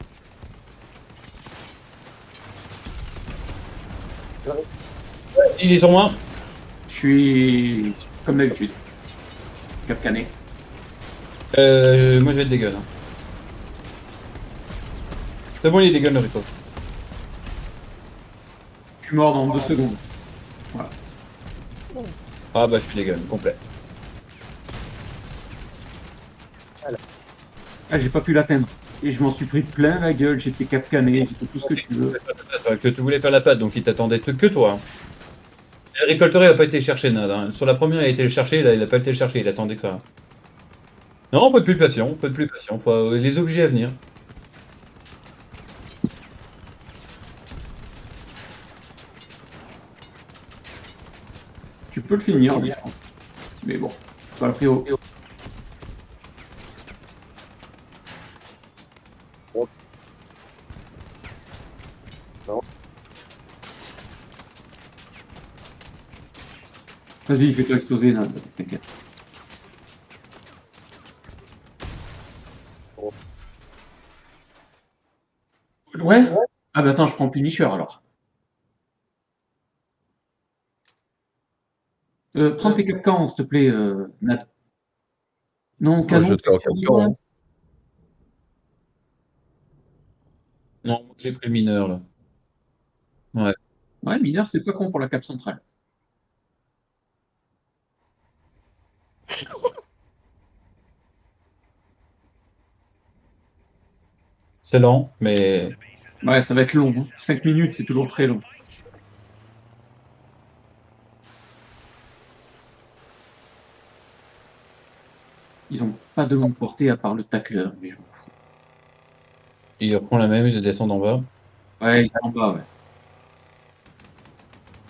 S3: Il est sur moi.
S2: Je suis comme d'habitude. Cap cané.
S3: Moi je vais être dégueule. Hein. C'est bon, il est dégueule le réco.
S2: Je suis mort dans 2 secondes.
S3: Ah bah je suis dégueule, complet.
S2: Ah, j'ai pas pu l'atteindre. Et je m'en suis pris plein la gueule, j'étais cap cané, j'étais tout ce que tu veux.
S3: Que tu voulais faire la patte, donc il t'attendait que toi. Hein. Le récolteur il a pas été cherché Nad. Hein. Sur la première il a été le chercher, là il a pas été le chercher, il attendait que ça. Non, faut être plus patient, faut les obliger à venir.
S2: Tu peux le finir, lui, je pense. Mais bon, c'est pas la priori. Vas-y, fais-toi exploser, Nad, t'inquiète. Ouais? Ah bah attends, je prends Punisher alors. Prends tes capcans, s'il te plaît, Nad. Non, canon,
S4: J'étais en capcan. Hein.
S3: Non, j'ai pris le mineur là. Ouais.
S2: Ouais, mineur, c'est pas con pour la cape centrale.
S3: C'est lent, mais
S2: Ouais, ça va être long. Hein. 5 minutes, c'est toujours très long. Ils ont pas de longue portée à part le tacleur, mais je m'en fous.
S3: il reprend la même, il descend en bas.
S2: Ouais, il est en bas, ouais.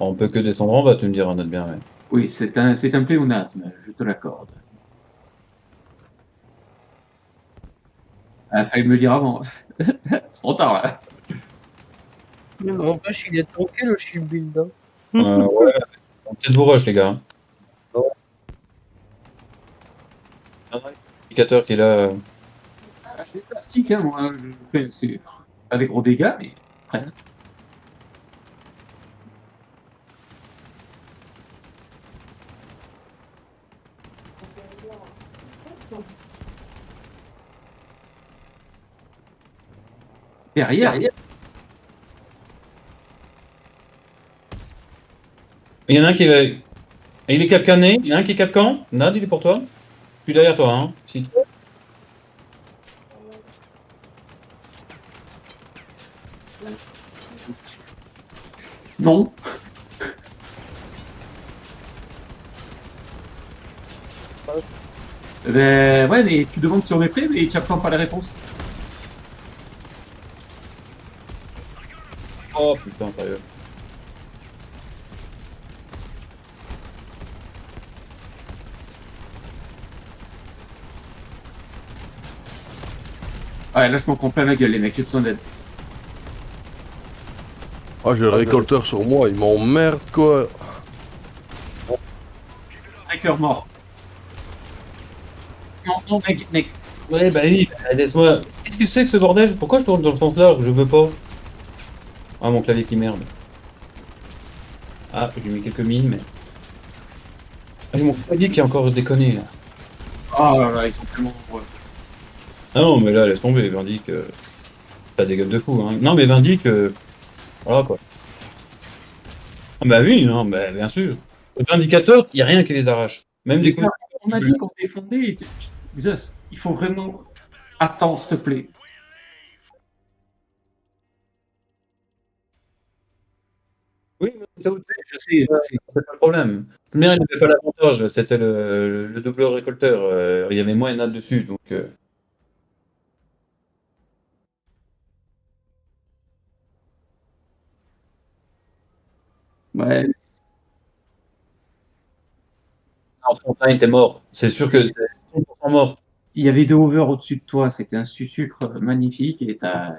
S3: On peut que descendre en bas, tu me diras, Nad bien. Ouais.
S2: Oui, c'est un pléonasme, je te l'accorde. Ah, fallait me le dire avant. C'est trop tard, là.
S5: N'empêche, il est tanké le shield build. Hein.
S3: Ouais, peut-être vous rush les gars. Hein.
S8: Ouais.
S3: Indicateur qui est là.
S2: Ah, je fais plastique, hein, moi. C'est pas des gros dégâts, mais après. Derrière,
S3: Il y en a un qui est. Il est capcané, il y en a un qui est capcan. Nad, il est pour toi. Je suis derrière toi, hein. Si.
S2: non. Ben, ouais, mais tu demandes si on est prêt, mais tu n'apprends pas la réponse.
S3: Oh putain, sérieux.
S2: Ouais, là, je m'en prends plein la gueule, les mecs, j'ai besoin d'aide.
S4: Ah, j'ai le récolteur sur moi, il m'emmerde quoi.
S2: Hacker mort. Non, non, mec.
S3: Ouais, bah oui, laisse-moi. Qu'est-ce que c'est que ce bordel? Pourquoi je tourne dans le sens large? Je veux pas. Ah, mon clavier qui merde. Ah, j'ai mis quelques mines, mais. Ah, j'ai mon clavier qui a encore déconné là.
S2: Ah là là, ils sont tellement nombreux.
S3: Ah non, mais là, laisse tomber, Vindic. T'as des gueules de fou, hein. Non, mais Vindic. Voilà quoi. Ah, bah oui, non, bah bien sûr. Les indicateurs, il n'y a rien qui les arrache. Même des
S2: Les gars, on a dit qu'on défendait. Jesus, il faut vraiment. Attends, s'il te plaît.
S3: Oui, mais
S2: Je sais.
S3: c'est pas le problème. Le mien, il n'avait pas l'avantage, c'était le double récolteur. Il y avait moins de nattes dessus, donc.
S2: Ouais.
S3: Non, Fontaine était mort. C'est sûr que c'est 100% mort.
S2: Il y avait des hovers au-dessus de toi, c'était un sucre magnifique et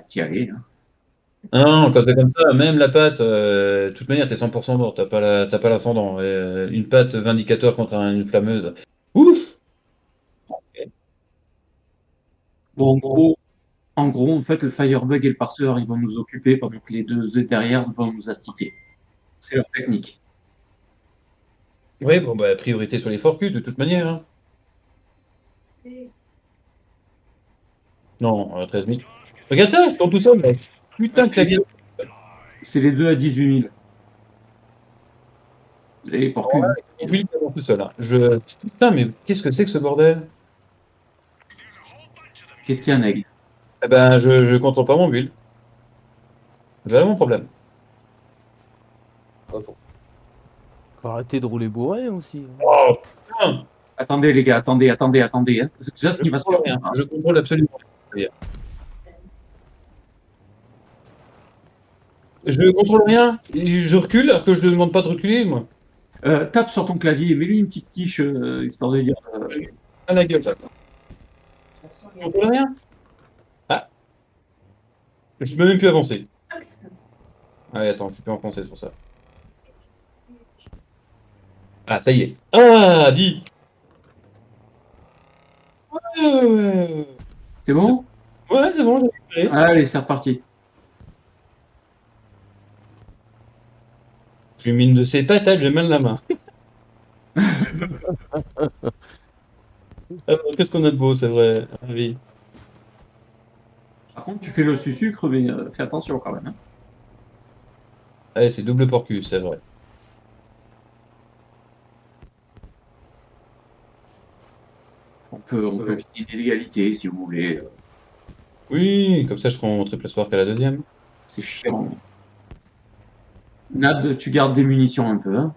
S2: t'y allais. Hein.
S3: Non, quand c'est comme ça, même la patte, de toute manière, t'es 100% mort, t'as pas l'ascendant. Une patte vindicateur contre une flammeuse. Ouf!
S2: Bon, en gros, en fait, le Firebug et le Parceur, ils vont nous occuper pendant que les deux derrière vont nous astiquer. C'est leur technique.
S3: Oui, bon, bah, priorité sur les forcus, de toute manière. Hein. Non, 13 000. Regarde ça, je tourne tout seul, mec. Putain, de clavier.
S2: C'est les deux à 18 000. Les porcules.
S3: Oui, tout seul. Hein. Putain, mais qu'est-ce que c'est que ce bordel?
S2: Qu'est-ce qu'il y a, Neg?
S3: Eh ben, je contrôle pas mon build. C'est vraiment mon problème.
S8: Attends.
S7: Faut arrêter de rouler bourré aussi.
S3: Oh, putain!
S2: Attendez, les gars, attendez. Hein. C'est déjà ce qui va se passer.
S3: Je contrôle absolument rien. Je contrôle rien. Je recule alors que je ne demande pas de reculer, moi.
S2: Tape sur ton clavier, mets-lui une petite quiche, histoire de dire.
S3: À la gueule, ça. Je contrôle rien. Ah. Je peux même plus avancer. Ah oui, attends, je suis plus enfoncé sur ça. Ah, ça y est. Ah, dit. Ouais,
S2: C'est bon?
S3: ouais, c'est bon, j'ai récupéré.
S2: Allez, c'est reparti.
S3: J'ai mis une de ces patates, j'ai mal la main. Qu'est-ce qu'on a de beau, c'est vrai. Oui.
S2: Par contre, tu fais le sucre, mais fais attention quand même. Hein.
S3: Allez, c'est double porcus, c'est vrai.
S2: On peut viser une égalité si vous voulez.
S3: Oui, comme ça je prends mon triple espoir qu'à la deuxième.
S2: C'est chiant. Nad, tu gardes des munitions un peu. Hein.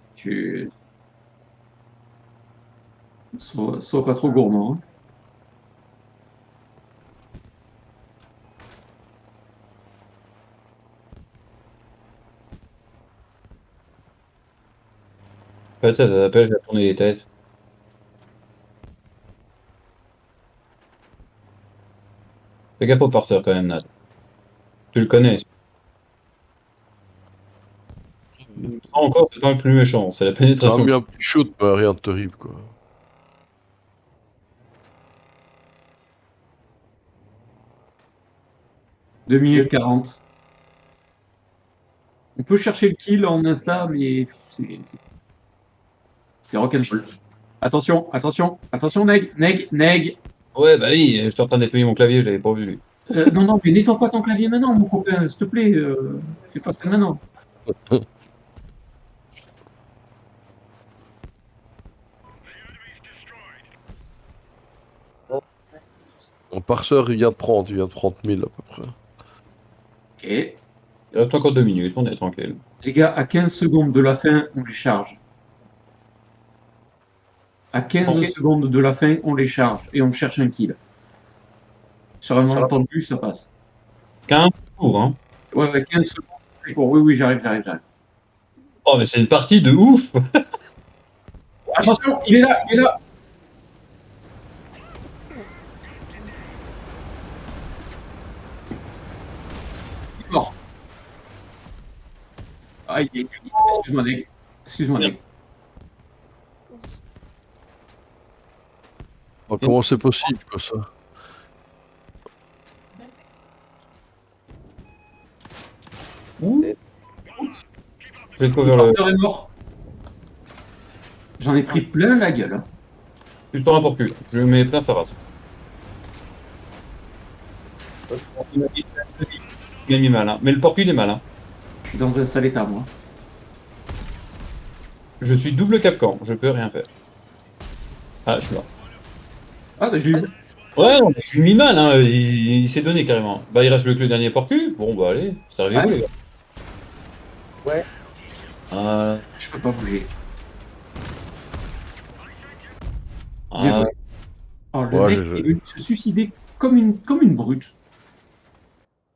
S2: Sois pas trop gourmand. Hein.
S3: Ouais, ça s'appelle, j'ai tourné les têtes. Fais gaffe au parceur quand même, Nat. Tu le connais. Encore, c'est pas le plus méchant, c'est la
S4: T'as
S3: pénétration.
S4: mis un petit shoot, mais rien de terrible quoi.
S2: Deux minutes 40. On peut chercher le kill en insta, mais c'est rock'n'roll. Attention, Neg.
S3: Ouais, bah oui, j'étais en train de nettoyer mon clavier, je l'avais pas vu lui.
S2: Non, mais nettoie pas ton clavier maintenant, mon copain, s'il te plaît. Fais pas ça maintenant.
S4: Mon parceur il vient de prendre 000 à peu près.
S2: Ok.
S3: Il reste encore 2 minutes, on est tranquille.
S2: Les gars, à 15 secondes de la fin, on les charge. À 15 secondes de la fin, on les charge et on cherche un kill. Sur un moment tendu, ça passe.
S3: 15 tours, hein.
S2: Ouais, 15 secondes. Oui, j'arrive.
S3: Oh, mais c'est une partie de ouf.
S2: Attention, il est là. Aïe, aïe, aïe. Excuse-moi, Neg. Excuse-moi, Neg.
S4: Oh, comment c'est possible, quoi, ça?
S3: Ouh. Je vais cover
S2: Le
S3: le.
S2: porteur est mort. J'en ai pris plein la gueule. Hein.
S3: Tu te prends un pour cul. Je mets plein sa race. Il a mis mal, hein. Mais le porcu il est mal, hein.
S2: Je suis dans un sale état, moi.
S3: Je suis double capcan, je peux rien faire. Ah, je suis là.
S2: Ah, bah, je l'ai eu.
S3: Ouais, non, mais je lui ai mis mal, hein. Il s'est donné carrément. Bah, il reste plus que le dernier porcu. Bon, bah, allez, c'est arrivé,
S2: Ouais.
S3: les gars.
S8: Ouais.
S2: Je peux pas bouger.
S3: Ah,
S2: Bien joué. Oh, le
S4: Ouais,
S2: mec
S4: j'ai
S2: est
S4: joué.
S2: venu se suicider comme une brute.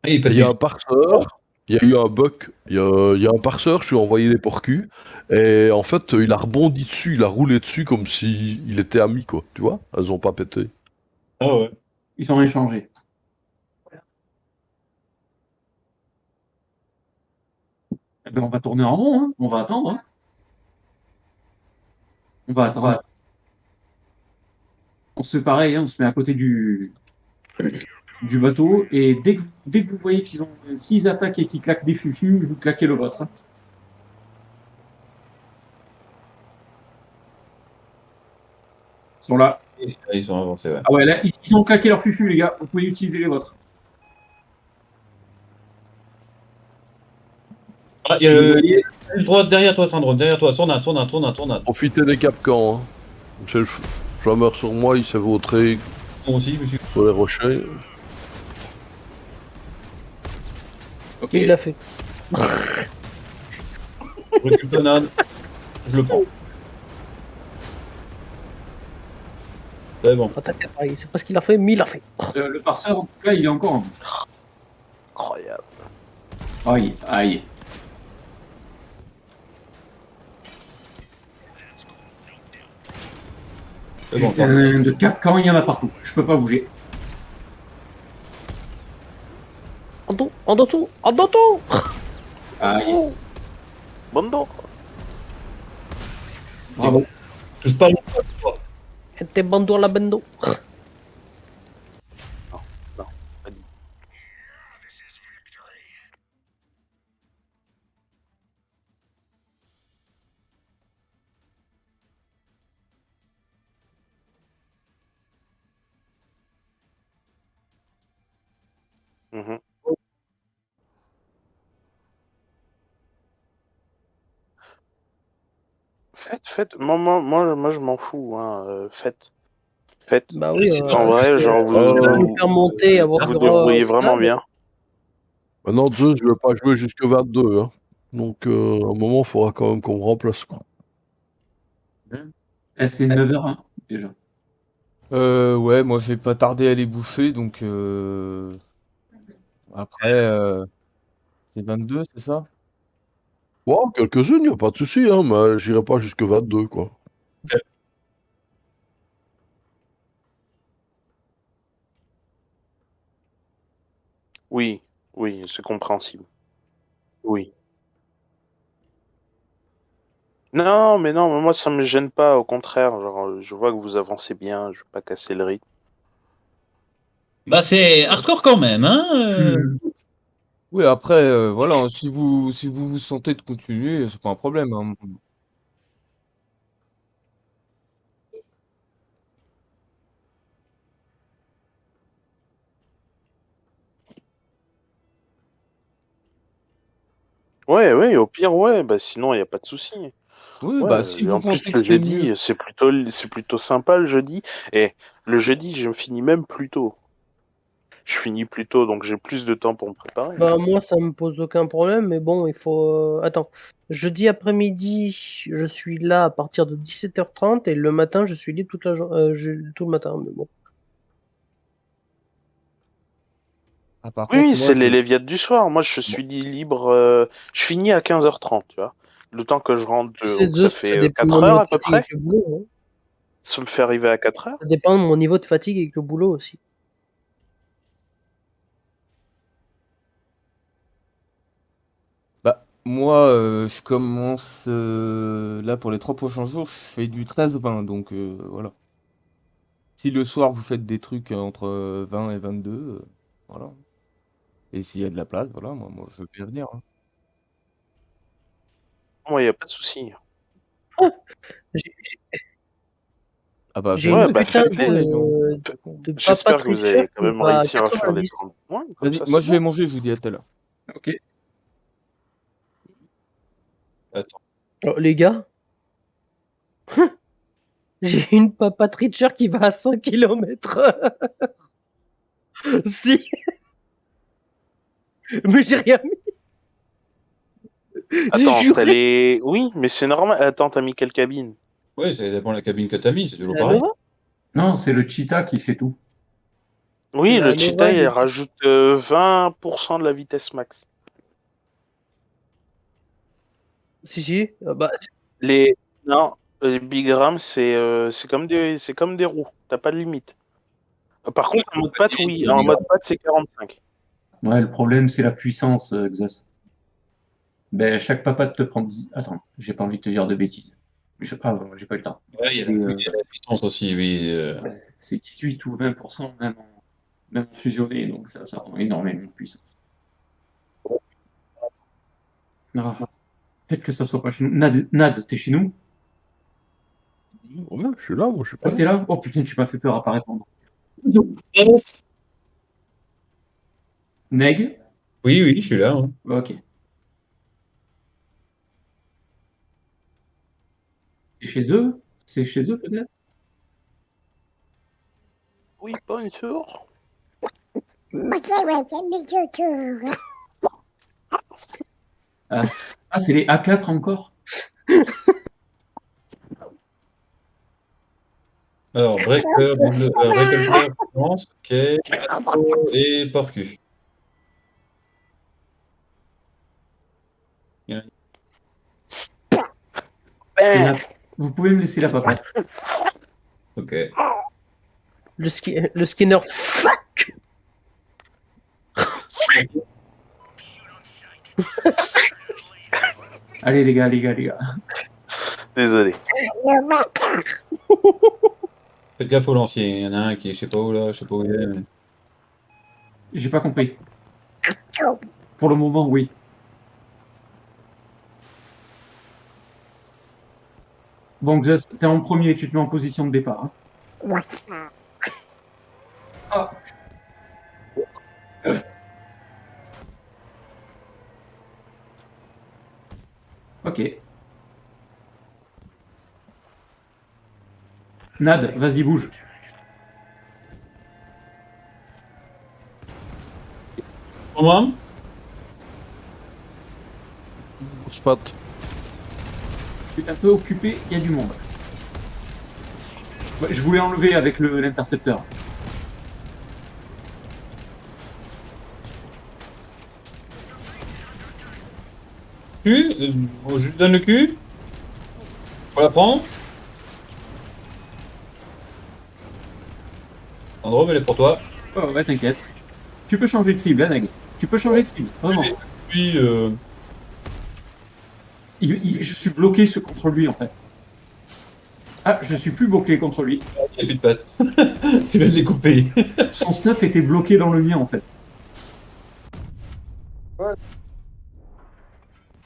S3: il est
S4: Il
S3: passé.
S4: y a un parseur, il y a eu un bug, il y a un parseur, je lui ai envoyé des porcus, et en fait, il a rebondi dessus, il a roulé dessus comme si il était ami, quoi, tu vois? Elles ont pas pété.
S3: Ah ouais.
S2: Ils sont échangés. Eh ben, on va tourner en rond, hein. On va attendre. Hein. On va attendre. On se fait pareil, hein. On se met à côté du bateau, et dès que vous voyez qu'ils ont 6 attaques et qu'ils claquent des fufus, vous claquez le vôtre. Hein. Ils sont là.
S3: Ils sont avancés, ouais.
S2: Ah ouais, là, ils ont claqué leurs fufus, les gars. Vous pouvez utiliser les vôtres.
S3: Ah, il y a le droit derrière toi, Syndrome, derrière toi. Tourne.
S4: Profitez des capcans, hein. C'est le flammeur sur moi, il s'est vautré
S3: Moi aussi, monsieur.
S4: sur les rochers.
S2: Ok.
S5: Il l'a fait.
S3: Je recule tonade. Je le prends. C'est bon.
S5: Attaque pareil. C'est pas ce qu'il a fait, mais il l'a fait.
S2: Le parseur, en tout cas, il est encore en vie.
S6: Incroyable.
S2: Aïe, aïe.
S3: C'est bon.
S2: Putain, de capcan, il y en a partout. Je peux pas bouger.
S5: En dessous.
S2: Aïe.
S6: Bondo.
S2: Bravo.
S3: Touche pas le.
S5: T'es bando à la bendo.
S6: Mhm. Faites. Moi, je m'en fous. Hein. Faites.
S5: Bah oui.
S6: En vrai, genre,
S5: ça va nous
S6: vous
S5: faire monter, avoir
S6: vous
S5: du roi
S6: débrouillez
S5: au
S6: vraiment
S5: final.
S6: bien.
S4: Maintenant, Zeus, je vais pas jouer jusque 22, hein. Donc, à un moment, il faudra quand même qu'on me remplace, quoi.
S2: C'est 9h01 déjà.
S7: Ouais, moi je vais pas tarder à les bouffer, donc après, c'est 22, c'est ça?
S4: Ouais, quelques-unes, y a pas de souci, hein, mais j'irai pas jusque 22, quoi.
S6: Oui, c'est compréhensible. Oui. Non, mais moi, ça me gêne pas. Au contraire, genre, je vois que vous avancez bien. Je veux pas casser le rythme.
S9: Bah, c'est hardcore quand même, hein
S7: Oui, après, voilà, hein, si vous sentez de continuer, c'est pas un problème, hein.
S6: Ouais, au pire, ouais, bah sinon, il y a pas de souci.
S7: Oui,
S6: Ouais,
S7: bah, si
S6: et
S7: vous
S6: en plus,
S7: pensez que
S6: le
S7: c'est mieux.
S6: jeudi, c'est plutôt sympa le jeudi. Et le jeudi, je finis même plus tôt. Je finis plus tôt, donc j'ai plus de temps pour me préparer.
S5: Bah moi ça me pose aucun problème, mais bon il faut. Attends, jeudi après-midi je suis là à partir de 17h30 et le matin je suis libre toute la tout le matin, mais bon.
S7: Ah, par contre,
S6: Oui,
S7: moi,
S6: c'est les Léviates du soir. Moi, je suis libre. Je finis à 15h30, tu vois. Le temps que je rentre,
S5: Tu sais,
S6: donc ça
S5: Zeus, ça
S6: fait
S5: dépend de
S6: 4
S5: mon niveau
S6: heures
S5: de
S6: à peu
S5: fatigue avec
S6: près.
S5: le boulot. Hein.
S6: Ça me fait arriver à 4 heures.
S5: Ça dépend de mon niveau de fatigue avec le boulot aussi.
S7: bah, Moi, je commence là pour les 3 prochains jours, je fais du 13-20, donc voilà. Si le soir vous faites des trucs entre 20 et 22, voilà. Et s'il y a de la place, voilà, moi je veux bien venir. Hein.
S6: Moi, il n'y a pas de souci.
S5: J'ai
S7: Ah bah
S5: j'ai une
S6: Ouais,
S7: venez,
S6: bah
S7: c'est
S5: putain
S7: bon,
S6: faites-les.
S7: les gens.
S5: de papa
S6: J'espère que vous
S5: Twitcher
S6: allez quand
S5: qui
S6: même
S5: va à
S6: réussir à faire les
S5: 90.
S6: 30 points. Comme
S7: Vas-y,
S6: ça,
S7: moi
S6: c'est
S7: je vais
S6: bon.
S7: manger, je vous dis à tout à l'heure.
S2: Ok.
S3: Attends.
S5: Oh, les gars, j'ai une papa Twitcher qui va à 100 km/h. Si, mais j'ai rien mis. J'ai
S6: Attends, t'as
S5: juré.
S6: les... Oui, mais c'est normal. Attends, t'as mis quelle cabine?
S3: Ouais, ça dépend de la cabine que t'as mis, c'est toujours
S5: La
S3: pareil.
S5: Nova?
S2: Non, c'est le cheetah qui fait tout.
S6: Oui,
S5: La
S6: le cheetah,
S5: Nova, elle
S6: il
S5: est...
S6: rajoute 20% de la vitesse max.
S5: Si. Bah,
S6: Les... Non, les Big Ram, c'est comme des roues. T'as pas de limite. Par contre, en mode patte, oui. En mode patte, c'est 45.
S2: Ouais, le problème, c'est la puissance, Xos. Ben, chaque papa te prend 10... Attends, j'ai pas envie de te dire de bêtises. Ah, j'ai pas eu le temps.
S3: Ouais, il y a la puissance aussi, oui.
S2: C'est 18 ou 20% même fusionné, donc ça rend énormément de puissance. Ah, peut-être que ça soit pas chez nous. Nad, t'es chez nous?
S4: Ouais, je suis là, moi, je suis
S2: Oh,
S4: prêt.
S2: t'es là? Oh putain, tu m'as fait peur à pas répondre. Neg?
S3: Oui, je suis là. Hein.
S2: Ok. C'est chez eux? C'est chez eux, peut-être?
S6: Oui, bonjour.
S2: Ah, c'est les A4 encore?
S3: Alors, breaker, récolteur, lance, ok, Astro et porcu.
S6: Ben,
S2: Vous pouvez me laisser la papate.
S3: Ok.
S5: le skinner. Fuck.
S2: Allez, les gars.
S6: désolé.
S3: Faites gaffe au lancier, il y en a un qui est je sais pas où là, je sais pas où il est. Mais...
S2: J'ai pas compris. Pour le moment, oui. Bon, Xos, t'es en premier, tu te mets en position de départ. Hein. Ah. Ok. Nad, vas-y, bouge.
S3: Pour moi,
S4: Spot.
S2: Je suis un peu occupé, il y a du monde. Ouais, je voulais enlever avec l'intercepteur.
S3: je lui donne le cul. On la prend. Androm, elle est pour toi.
S2: Oh, ouais, t'inquiète. Tu peux changer de cible, hein, Neg. Tu peux changer de cible, vraiment.
S3: Puis,
S2: Je suis bloqué contre lui, en fait. Ah, je suis plus bloqué contre lui.
S3: il n'y a plus de pattes. Tu vas les couper.
S2: Son stuff était bloqué dans le mien, en fait.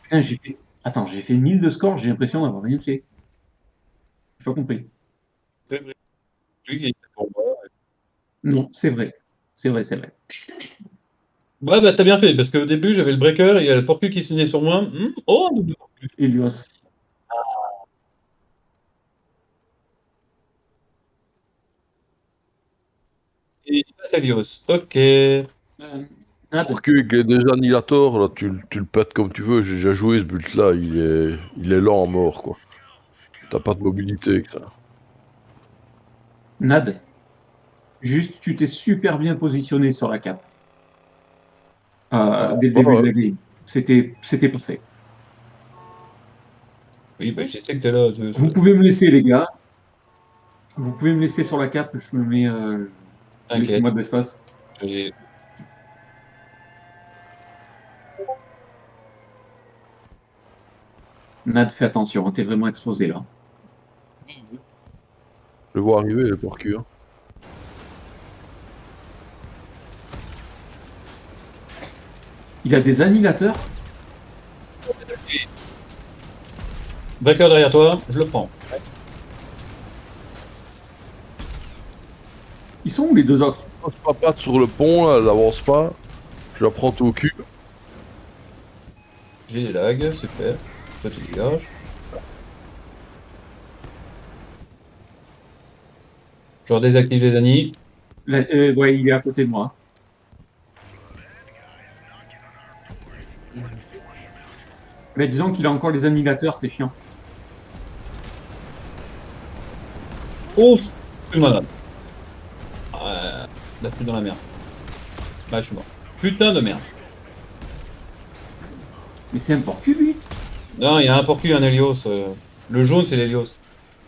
S2: Putain, Attends, j'ai fait 1000 de score, j'ai l'impression d'avoir rien fait. J'ai pas compris.
S3: Lui, il est pour moi.
S2: Non, c'est vrai. C'est vrai.
S3: Ouais, bah t'as bien fait, parce qu'au début, j'avais le breaker et il y a le porcu qui signait sur moi. Oh,
S2: Helios.
S3: et Batalios. Ok.
S2: Nad,
S4: Pour que avec les annihilators, là, tu le pètes comme tu veux. J'ai déjà joué ce build-là, il est lent à mort, quoi. T'as pas de mobilité avec ça.
S2: Nad, juste, tu t'es super bien positionné sur la cape. Dès le début de la game. C'était parfait.
S3: Oui, bah je sais que t'es là.
S2: Vous pouvez me laisser, les gars. Vous pouvez me laisser sur la cape, je me mets.
S3: T'inquiète.
S2: Laissez-moi de l'espace.
S3: Je-
S2: Nad, fais attention, t'es vraiment exposé là.
S4: Je le vois arriver, les porcus. Hein.
S2: Il a des annihilateurs.
S3: Breaker derrière toi, je le prends.
S2: Ils sont où les deux autres?
S4: Je papate sur le pont, là, elle avance pas. Je la prends tout au cul.
S3: J'ai des lags, super. Toi tu dégages. Je redésactive les annies.
S2: Là, ouais, il est à côté de moi. Mais disons qu'il a encore les annihilateurs, c'est chiant.
S3: Oh, excuse-moi là. Là, plus dans la merde. Là, je suis mort. Putain de merde.
S2: Mais c'est un porcu, lui.
S3: Non, il y a un porcu et un Helios. Le jaune, c'est l'Helios.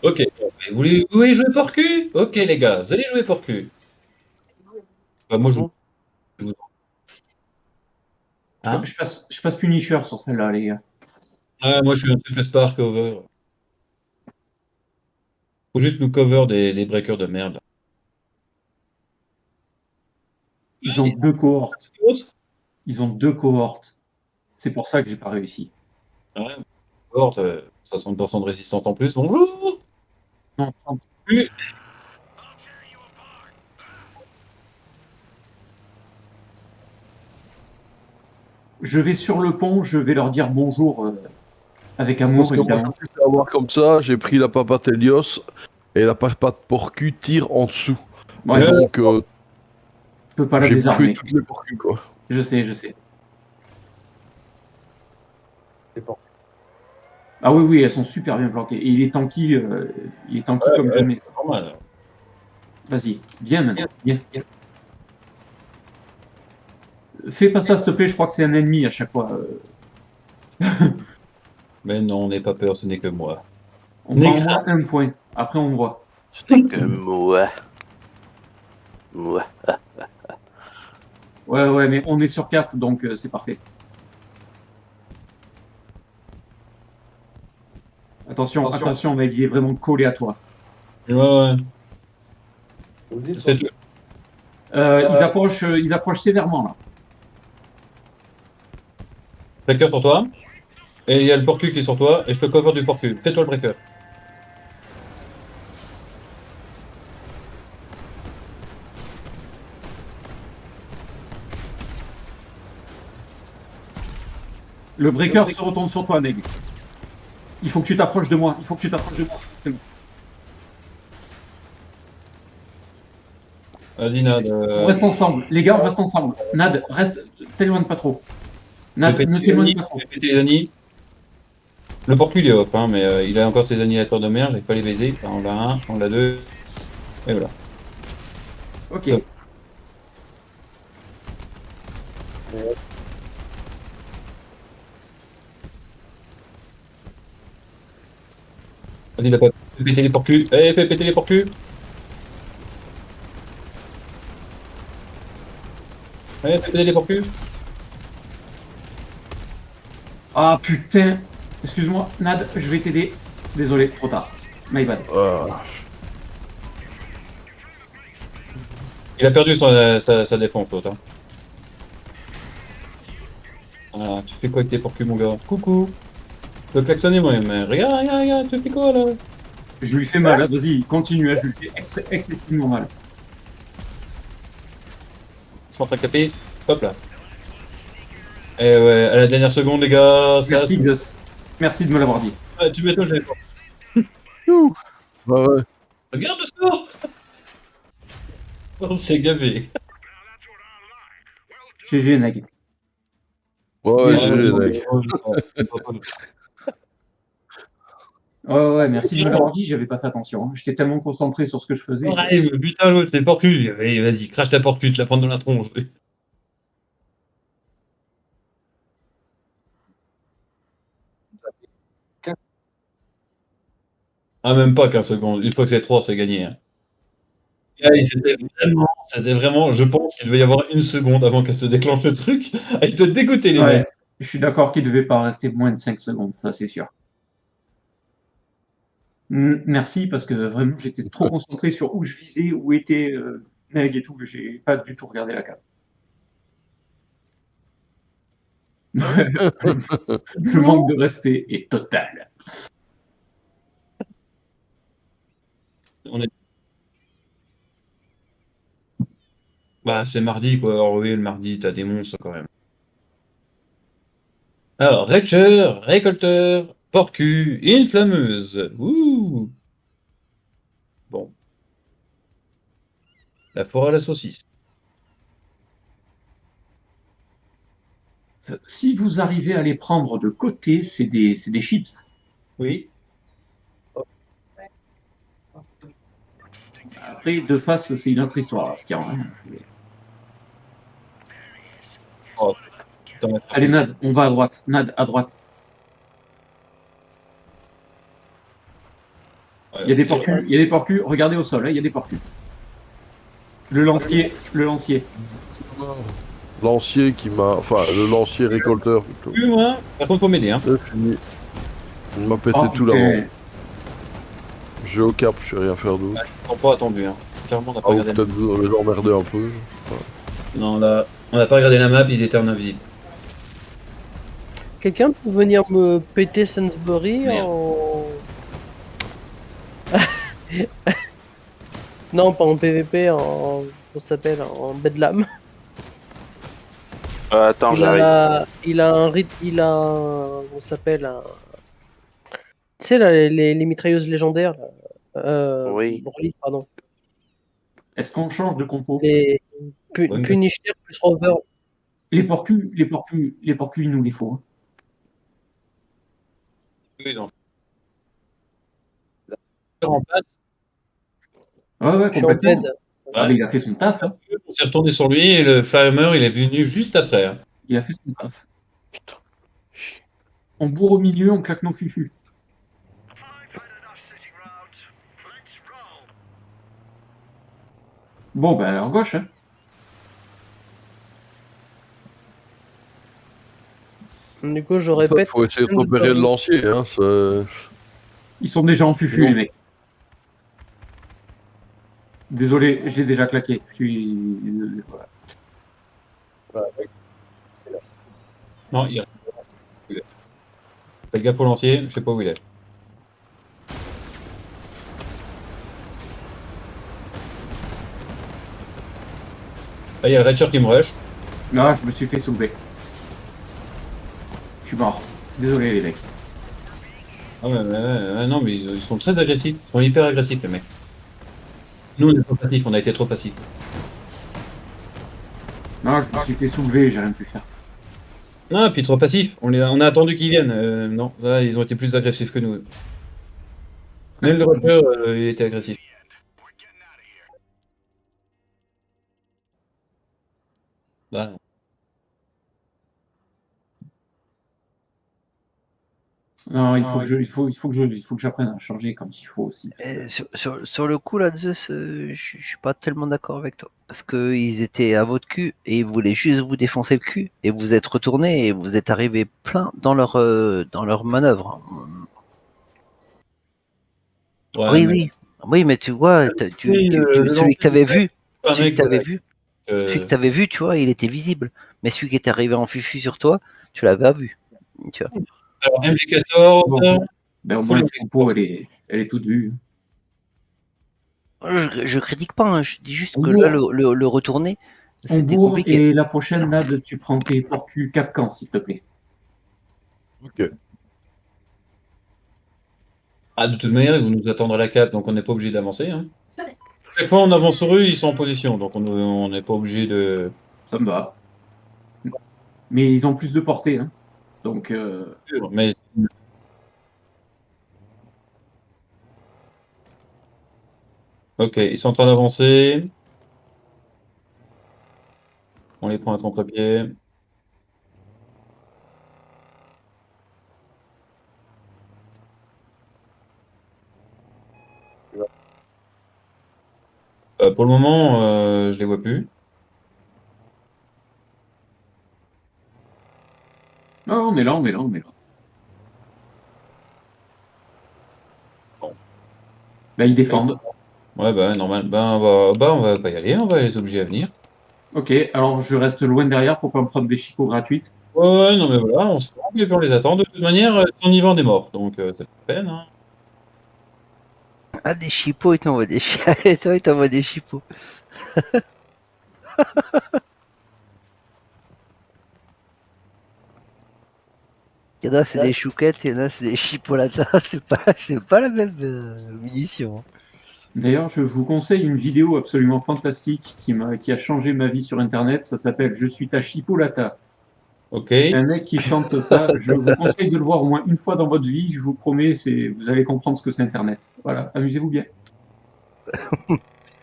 S3: Ok. Vous voulez jouer porcu? Ok, les gars, vous allez jouer porcu. Bah, moi, je vous. Hein?
S2: Je passe Punisher sur celle-là, les gars.
S3: Ouais, moi, je suis un triple spark cover. Faut juste nous cover des breakers de merde.
S2: Ils ont deux cohortes. Ils ont deux cohortes. C'est pour ça que j'ai pas réussi.
S3: Ouais, cohorte, 60% de résistance en plus. Bonjour!
S2: Non, 30. Je vais sur le pont, je vais leur dire bonjour avec amour,
S4: Parce que moi,
S2: évidemment.
S4: je peux avoir comme ça, j'ai pris la papate Helios et la papate porcu tire en dessous.
S2: Ouais,
S4: et donc,
S2: je peux pas la
S4: j'ai bouffé
S2: désarmer.
S4: toutes les porcus, quoi.
S2: Je sais, je sais.
S8: C'est bon.
S2: Ah oui, oui, elles sont super bien planquées. Et il est tanky comme jamais.
S3: Normal.
S2: Vas-y, viens maintenant. Viens. Fais pas ça, s'il te plaît, je crois que c'est un ennemi à chaque fois.
S3: Mais non, n'aie pas peur, ce n'est que moi.
S2: On prend au moins un point. Après, on voit.
S6: C'est que moi. Moi.
S2: Ouais, mais on est sur 4, donc c'est parfait. Attention, mais il est vraiment collé à toi.
S3: Ouais.
S8: Vous le dites,
S3: C'est
S8: quoi.
S2: Ils approchent sévèrement là.
S3: breaker sur toi. Et il y a le porcu qui est sur toi. Et je te cover du porcu. Fais-toi le breaker.
S2: Le breaker se retourne sur toi, Neg. Il faut que tu t'approches de moi.
S3: Vas-y, Nad.
S2: On reste ensemble. Les gars, on reste ensemble. Nad, reste. T'éloigne pas trop. Nad, ne t'éloigne pas trop.
S3: J'ai pété les annies. Le porcu il est off, hein, mais il a encore ses annihilateurs de merde. J'arrive pas à les baiser. Enfin, on l'a un, on l'a deux. Et voilà.
S2: Ok.
S3: Vas-y, il a pas fait péter les porcus. Allez, fais péter les porcus. Allez, fais péter les porcus.
S2: Ah putain. Excuse-moi, Nad, je vais t'aider. Désolé, trop tard. My bad.
S3: Il a perdu sa défense, l'autre. Hein. Ah, tu fais quoi avec tes porcus, mon gars? Coucou. Je peux klaxonner moi-même. Mais regarde, tu fais quoi là?
S2: Je lui fais mal, hein. Vas-y, continue, hein. Je lui fais excessivement mal.
S3: Je suis en train de caper. Hop là. Et ouais, à la dernière seconde, les gars.
S2: Merci, Xos. Merci de me l'avoir dit.
S3: Ah, tu m'étonnes, j'avais pas.
S4: Ouais.
S3: Regarde le score. On s'est gavé.
S2: GG, Neg.
S4: Ouais, GG, mec.
S2: Ouais, merci de me l'avoir dit, j'avais pas fait attention. Hein. J'étais tellement concentré sur ce que je faisais.
S3: Ouais, putain, l'autre, t'es porcu. Allez, vas-y, crache ta porcu, tu la prends dans la tronche. Ah, même pas 15 secondes. Une fois que c'est 3, c'est gagné. Hein. C'était vraiment, je pense qu'il devait y avoir une seconde avant qu'elle se déclenche le truc. Elle te dégoûter, les mecs.
S2: Je suis d'accord qu'il devait pas rester moins de 5 secondes, ça c'est sûr. Merci, parce que vraiment, j'étais trop concentré sur où je visais, où était Meg et tout, que j'ai pas du tout regardé la carte. Le manque de respect est total.
S3: On est... Bah, c'est mardi, quoi. Alors, oui, le mardi, t'as des monstres quand même. Alors, Retcher, récolteur, porcu, inflammeuse. Ouh. Bon. La forêt à la saucisse.
S2: Si vous arrivez à les prendre de côté, c'est des chips.
S3: Oui.
S2: Après, de face, c'est une autre histoire, ce qui rend rien.
S3: Oh, putain,
S2: Allez, Nad, on va à droite. Nad, à droite. Il y a des porcus, regardez au sol, hein, il y a des porcus. Le lancier.
S4: Lancier qui m'a. Enfin, le lancier récolteur plutôt.
S3: Plus loin. Par contre, faut m'aider, hein.
S4: C'est fini. Il m'a pété
S2: Oh,
S4: tout
S2: ok.
S4: l'avant. J'ai au cap, je sais rien faire d'autre.
S3: On n'a pas attendu, hein. Clairement, on n'a pas
S4: Ah, ou
S3: regardé.
S4: peut-être vous les emmerder un peu.
S3: Non, là, on n'a pas regardé la map, ils étaient en invisible.
S5: Quelqu'un peut venir me péter Sainsbury
S3: Merde.
S5: en... Non, pas en PVP, en... Comment ça s'appelle? En Bedlam.
S6: Attends, j'arrive.
S5: Il a un rythme... Il a un... Comment ça s'appelle? Tu sais, là, les mitrailleuses légendaires, là.
S6: Oui.
S5: Broly, pardon.
S2: Est-ce qu'on change de compo?
S5: Les
S3: Ouais, mais-
S5: Punisher plus Rover.
S2: Les porcus, il nous les faut. Hein.
S3: Oui, non. En pâte,
S2: Ouais,
S5: Je suis en
S2: complètement.
S5: bed.
S2: Ah, mais il a fait son taf. Hein.
S3: on s'est retourné sur lui et le Flamer, il est venu juste après. Hein.
S2: Il a fait son taf.
S6: Putain.
S2: On bourre au milieu, on claque nos fufus. Bon, ben, alors gauche. Hein.
S5: Du coup, je
S4: En fait,
S5: répète.
S4: faut essayer de repérer le lancier. Hein,
S2: Ils sont déjà en fufu,
S4: Non.
S2: les mecs. Désolé, je l'ai déjà claqué. Je suis désolé. Voilà.
S3: Non, il Fais gaffe au lancier, je sais pas où il est. Là, il y a le Retcher qui me rush.
S2: Là, je me suis fait soulever. Je suis mort. Désolé, les mecs.
S3: Ah ouais, non, mais ils sont très agressifs. Ils sont hyper agressifs, les mecs. Nous, on est trop passifs, on a été trop passifs.
S2: Non, je me suis fait soulever, j'ai rien pu faire.
S3: Non, puis trop passifs. On a attendu qu'ils viennent. Non, là, ils ont été plus agressifs que nous. Même le Retcher, il était agressif. Bah, non.
S2: Non, il faut que j'apprenne à changer comme il faut aussi.
S1: Sur le coup, là, Zeus, je suis pas tellement d'accord avec toi. Parce qu'ils étaient à votre cul et ils voulaient juste vous défoncer le cul. Et vous êtes retourné et vous êtes arrivé plein dans leur manœuvre.
S3: Ouais,
S1: Oui,
S3: mais-
S1: oui. Oui, mais tu vois,
S3: Oui,
S1: celui que t'avais vu,
S3: un
S1: celui
S3: mec,
S1: que t'avais vu, celui que t'avais vu, tu vois, il était visible. Mais celui qui était arrivé en fufu sur toi, tu l'avais pas vu. Tu vois.
S3: alors, MG14.
S2: Bon, ben, au moins, la
S3: Full
S2: compo, elle est toute vue.
S1: Je critique pas, hein, je dis juste
S2: On
S1: que là,
S2: bourre.
S1: le retourner,
S2: On
S1: c'était
S2: bourre,
S1: compliqué.
S2: et la prochaine, Nad, tu prends tes porcus Capcan, s'il te plaît.
S4: Ok.
S3: Ah, de toute manière, ils vont nous attendre à la 4, donc on n'est pas obligé d'avancer. Hein. Chaque fois on avance sur eux, ils sont en position, donc on n'est pas obligé de.
S2: Ça me va. Mais ils ont plus de portée. Hein. Donc,
S3: Mais ok, ils sont en train d'avancer. On les prend à contre-pied. Pour le moment, je les vois plus.
S2: non, on est là. Bah, ils défendent.
S3: Ouais, bah, normal. On va pas y aller, on va les obliger à venir.
S2: Ok, alors je reste loin derrière pour pas me prendre des chicots gratuites.
S3: Ouais, non, mais voilà, on se trompe et puis on les attend. De toute manière, si on y va, on est mort. Donc, ça fait peine, hein.
S1: Ah, des chipots, il t'envoie des chiens. Toi, il t'envoie des chipots. Il y en a, c'est des chouquettes, il y en a, c'est des chipolatas. C'est pas la même munition, hein.
S2: D'ailleurs, je vous conseille une vidéo absolument fantastique qui a changé ma vie sur Internet. Ça s'appelle Je suis ta chipolata.
S3: Ok.
S2: C'est un mec qui chante ça. Je vous conseille de le voir au moins une fois dans votre vie. Je vous promets, vous allez comprendre ce que c'est Internet. Voilà, amusez-vous bien.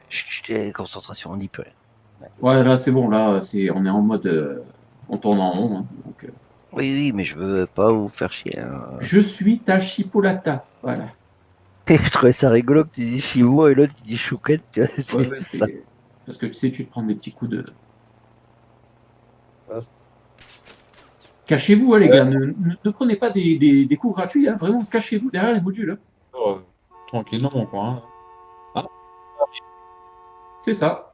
S1: Chut, concentration, on dit plus rien.
S2: Ouais, là, c'est bon. Là, on est en mode. On tourne en rond, hein, donc,
S1: Oui, oui, mais je veux pas vous faire chier, hein.
S2: je suis ta chipolata. Voilà.
S1: Je trouvais ça rigolo que tu dis chimo et l'autre, il dit chouquette. Tu vois,
S2: Ouais,
S1: c'est
S2: ouais,
S1: ça.
S2: parce que tu sais, tu te prends des petits coups de. Cachez-vous, hein, les gars. Ne prenez pas des coups gratuits. Hein. Vraiment, cachez-vous derrière les modules. Hein.
S3: Tranquille dans mon coin. Ah,
S2: C'est ça.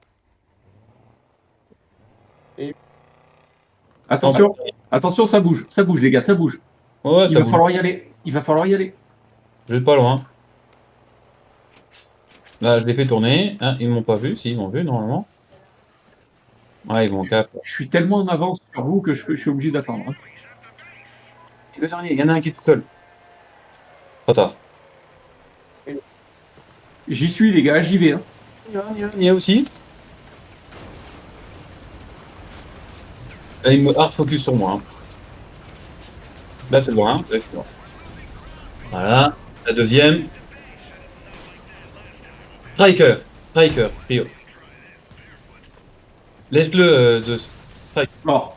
S8: Et-
S2: Attention. Attention, ça bouge. Ça bouge, les gars. Ça bouge.
S3: ouais,
S2: Il
S3: ça
S2: va
S3: bouge.
S2: falloir y aller. Il va falloir y aller.
S3: Je vais pas loin. Là, je l'ai fait tourner. Ah, ils m'ont pas vu. Si, ils m'ont vu, normalement. Ouais, ils m'ont cap.
S2: Je suis tellement en avance sur vous que je suis obligé d'attendre. Hein.
S3: Le dernier, il y en a un qui est tout seul. Trop tard.
S2: J'y suis, les gars. J'y vais. Hein.
S3: Il y a aussi. Là, il me hard focus sur moi. Hein. Là, c'est loin. Là, je suis loin. Voilà. La deuxième. Striker. Striker. Rio. Laisse-le de strike.
S2: Mort.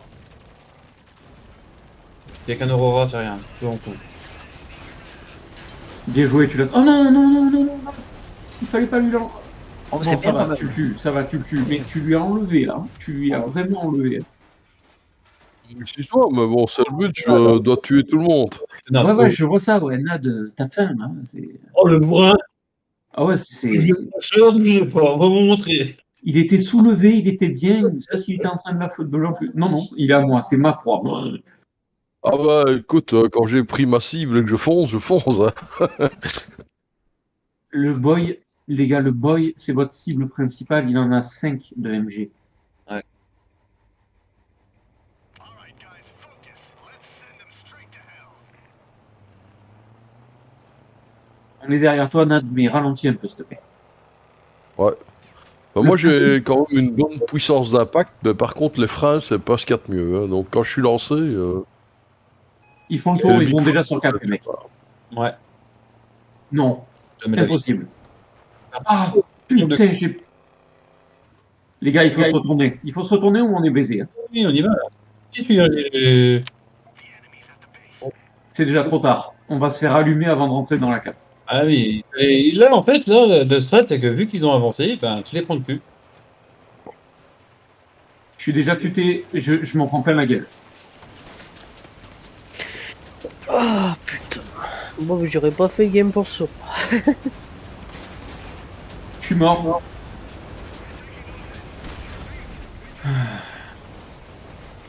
S3: Il n'y a qu'un Aurora, c'est rien. Je m'en fous.
S2: Bien joué, tu laisses. Oh non, non, non, non, non, non. Il fallait pas lui l'enlever.
S1: Oh,
S2: Bon,
S1: c'est
S2: ça
S1: bien quand
S2: va,
S1: même.
S2: tu le tues, ça va, tu le tues. Mais tu lui as enlevé, là. Tu lui as vraiment enlevé.
S4: Excuse-moi, mais bon, c'est le but, tu dois tuer tout le monde.
S3: Non.
S2: Ouais, ouais, je vois ça, ouais. Nad, t'as faim, là.
S3: Oh, le bourrin.
S2: Ah ouais,
S3: Je bougez pas, on va vous montrer.
S2: Il était soulevé, il était bien. Ça, s'il était en train de l'enfler. Non, non, il est à moi, c'est ma proie.
S4: Ah bah écoute, quand j'ai pris ma cible et que je fonce. Hein.
S2: Le boy, les gars, le boy, c'est votre cible principale. Il en a 5 de MG.
S3: Ouais.
S2: On est derrière toi, Nad, mais ralentis un peu, s'il te plaît.
S4: Ouais. Bah, moi j'ai quand même une bonne puissance d'impact, mais par contre les freins c'est pas ce qu'il y a de mieux. Hein. Donc quand je suis lancé,
S2: Ils font le
S4: c'est
S2: tour,
S4: les
S2: ils vont
S4: Big
S2: déjà
S4: Foot,
S2: sur 4, les mecs.
S3: Ouais.
S2: Non,
S3: Jamais la vie.
S2: impossible. Ah, putain, j'ai... Les gars, il faut se retourner. Il faut se retourner ou on est baisé. Hein.
S3: Oui, on y va. Qui suis
S2: C'est déjà trop tard. On va se faire allumer avant de rentrer dans la cave.
S3: Ah oui. Et là, en fait, là, le strat, c'est que vu qu'ils ont avancé, ben, tu les prends le cul.
S2: Je suis déjà futé, je m'en prends plein la gueule.
S5: Ah putain. Bon, j'aurais pas fait game pour ça.
S2: Je suis mort.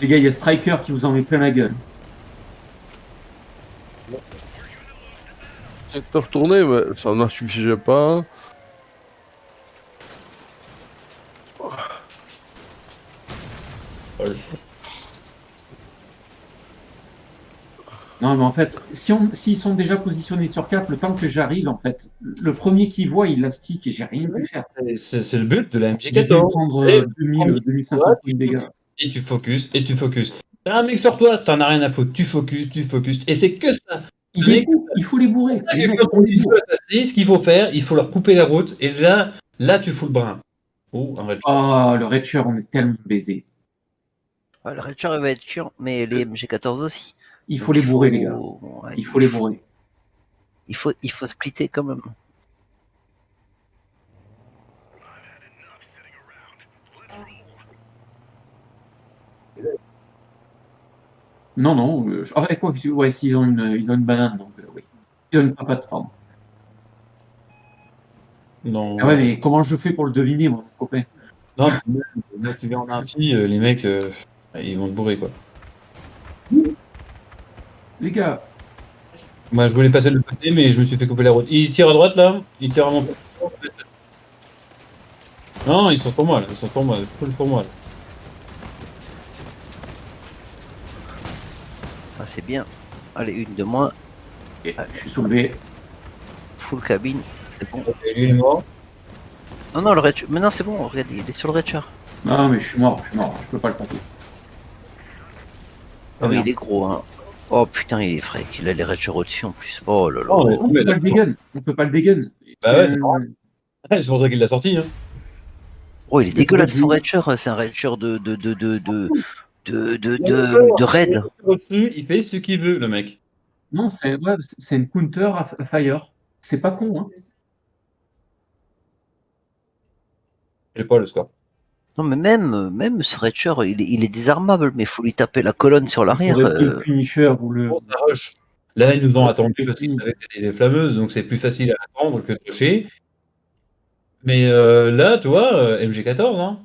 S2: Les gars, il y a Striker qui vous en met plein la gueule.
S4: J'essaie de te retourner, mais ça n'en suffisait pas.
S2: Non, mais en fait, s'ils sont déjà positionnés sur cap, le temps que j'arrive, en fait, le premier qui voit, il la stick et j'ai rien pu faire.
S3: C'est le but de la
S2: J'ai dû
S3: MG14.
S2: prendre
S3: Et
S2: 2500 points de dégâts.
S3: Et tu focus, et tu focus. T'as un mec sur toi, t'en as rien à foutre. Tu focus, et c'est que ça.
S2: Il faut les bourrer. Les mecs, on les bourre.
S3: Ce qu'il faut faire, il faut leur couper la route. Et là, tu fous le brin. Oh, un red shirt.
S2: Oh, le Red Shirt, on est tellement baisé.
S1: Ouais, le Red Shirt, il va être chiant, mais les MG14 aussi.
S2: Il faut les bourrer, les gars.
S1: Ouais,
S2: Il faut les bourrer.
S1: Il faut splitter quand même.
S2: Non, non. Quoi, ouais, s'ils ont ils ont une banane, donc oui. Ils ont une patate, pardon.
S3: Non,
S2: Ah ouais, mais comment je fais pour le deviner, mon copain?
S3: non, là, tu viens en ainsi, les mecs, ils vont te bourrer, quoi.
S2: Les gars,
S3: Moi, je voulais passer de l'autre côté, mais je me suis fait couper la route. Il tire à droite, là. Il tire à mon... Non, ils sont pour moi, là. Ils sont pour moi. Full pour moi, là.
S1: Ça, c'est bien. Allez, une de moins.
S2: ok,
S1: Ah,
S2: je suis soulevé.
S1: Full cabine. C'est bon.
S3: Ok, lui, il est mort.
S1: Non, non, le Reacher. Mais non, c'est bon. Regarde, il est sur le Reacher.
S2: Non, mais je suis mort, je peux pas le taper.
S1: Ah oui,
S2: merde.
S1: il est gros, hein. Oh putain, il est frais. Il a les Reacher au-dessus en plus. Oh là là.
S3: Oh,
S2: On peut pas le dégun, on peut pas le dégun.
S3: Bah ouais, c'est normal. C'est pour ça qu'il l'a sorti, hein.
S1: Oh, il est
S2: Mais
S1: dégueulasse son
S2: t'aurais dû-
S1: Reacher. C'est un Reacher de raid.
S3: Au-dessus, il fait ce qu'il veut, le mec.
S2: Non, c'est une counter à fire. C'est pas con, hein.
S3: J'ai pas le score.
S1: Non, mais même ce Reacher, il est désarmable, mais faut lui taper la colonne sur
S2: Il
S1: l'arrière.
S2: faudrait pris le finisher ou le.
S3: Bon, ça rush. Là, ils nous ont
S2: Ouais,
S3: attendu
S2: c'est
S3: parce qu'ils
S2: fini.
S3: savaient que c'était des flammeuses, donc c'est plus facile à attendre que de rusher. Mais là, tu vois, MG14, hein.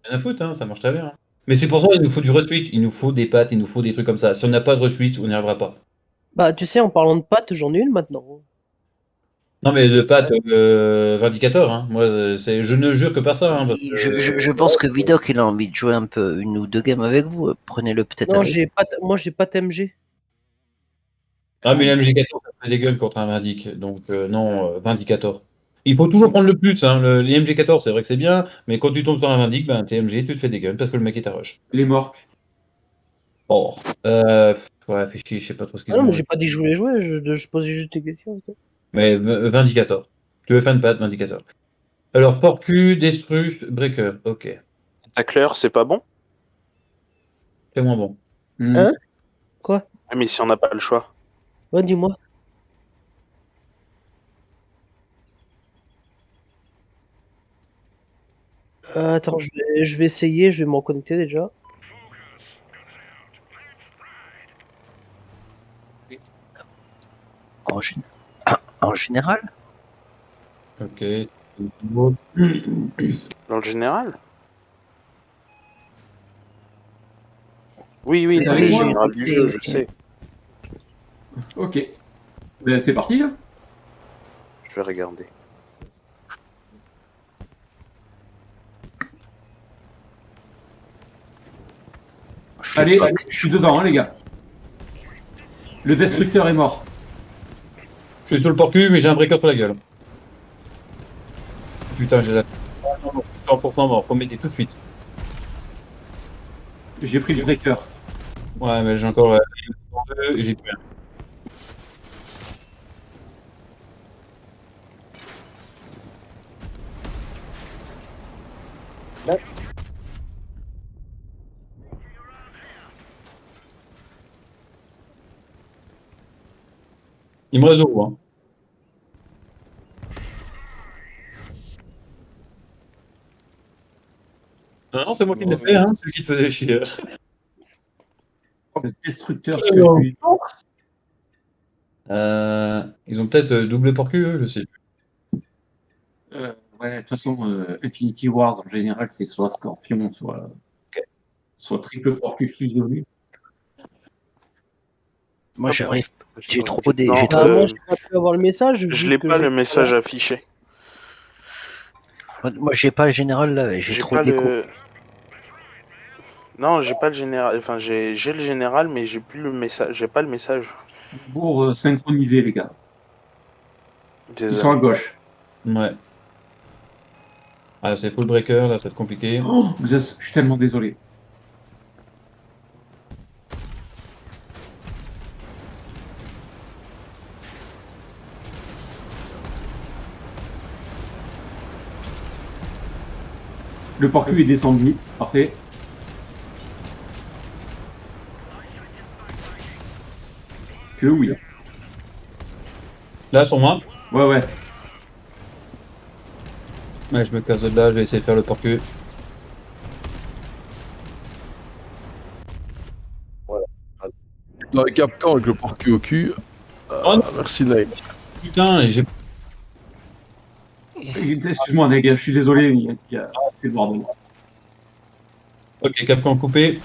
S3: Rien à foutre, hein, ça marche très bien. Hein. Mais c'est pour ça qu'il nous faut du rush switch, il nous faut des pattes, il nous faut des trucs comme ça. Si on n'a pas de rush switch, on n'y arrivera pas.
S5: Bah, tu sais, en parlant de pâtes, j'en ai une maintenant.
S3: Non, mais de pattes vindicateur, hein. Moi, je ne jure que par ça. Hein, parce que,
S1: Je pense que Vidocq, il a envie de jouer un peu une ou deux games avec vous. Prenez-le peut-être
S5: Non,
S1: avec.
S5: moi, j'ai pas MG.
S3: Ah, mais la MG14, ça fait des gueules contre un Vindic. Donc, non, Vindicator. Il faut toujours prendre le plus. Hein. Les MG14, c'est vrai que c'est bien, mais quand tu tombes sur un Vindic, ben, t'es MG, tu te fais des gueules parce que le mec est à rush.
S2: Les morques.
S3: Oh. Ouais, fais chier, je sais pas trop ce qu'ils
S5: Ah non,
S3: ont.
S5: mais j'ai pas dit que je voulais jouer, je posais juste des questions.
S3: Mais Vindicator. Tu veux faire une patte, Vindicator. Alors, Porcu, Destru, Breaker. Ok.
S6: Tacler, c'est pas bon?
S3: C'est moins bon.
S5: Hein? Quoi?
S6: Ah, mais si on n'a pas le choix.
S5: Ouais, dis-moi. Attends, je vais essayer, je vais me reconnecter déjà.
S1: En général,
S3: Ok.
S6: Dans le général? Oui,
S2: T'es
S6: dans
S2: avec
S6: le
S2: moi
S6: général du jeu, je sais.
S2: Ok. Ben, c'est parti, là.
S6: Je vais regarder.
S2: Allez, je suis dedans, hein, les gars. Le destructeur est mort.
S3: Je suis sur le Porcu, mais j'ai un breaker sur la gueule. Putain, j'ai la. 100% mort, faut m'aider tout de suite.
S2: J'ai pris du breaker.
S3: Ouais, mais j'ai encore deux et j'ai plus rien. Il me reste deux roues, hein. Non, c'est moi qui l'ai fait, hein, celui qui te faisait chier.
S2: Le destructeur, ce que je lui...
S3: Ils ont peut-être double Porcu, eux, je sais plus.
S2: Ouais, de toute façon, Infinity Wars, en général, c'est soit Scorpion, soit triple Porcus fusionné.
S1: moi j'arrive. J'ai trop des.
S6: Non,
S1: J'ai
S5: Bah,
S1: trop.
S5: moi, je pas pu avoir le message.
S6: je
S5: vu
S6: l'ai
S5: que
S6: pas
S5: j'ai-
S6: le message affiché.
S1: Moi j'ai pas le général là. J'ai
S6: J'ai
S1: trop
S6: pas
S1: d'écho.
S6: le. Non, j'ai pas le général. Enfin, j'ai le général, mais j'ai plus le message. J'ai pas le message.
S2: Pour synchroniser, les gars. Ils
S6: Désolé.
S2: sont à gauche.
S3: Ouais. Ah, c'est full breaker, là, ça va être compliqué.
S2: Oh, je suis tellement désolé. Le Porcu est descendu. Parfait. Que oui.
S3: Là, sur moi.
S2: Ouais, ouais.
S3: Ouais, je me casse de là, je vais essayer de faire le Porcu.
S4: Dans les capcans avec le porcu au cul.
S3: Oh non.
S4: Merci Nate.
S3: Putain, j'ai.
S2: Excuse-moi, les gars, je suis désolé, c'est le bordel.
S3: Ok, Capcan coupé.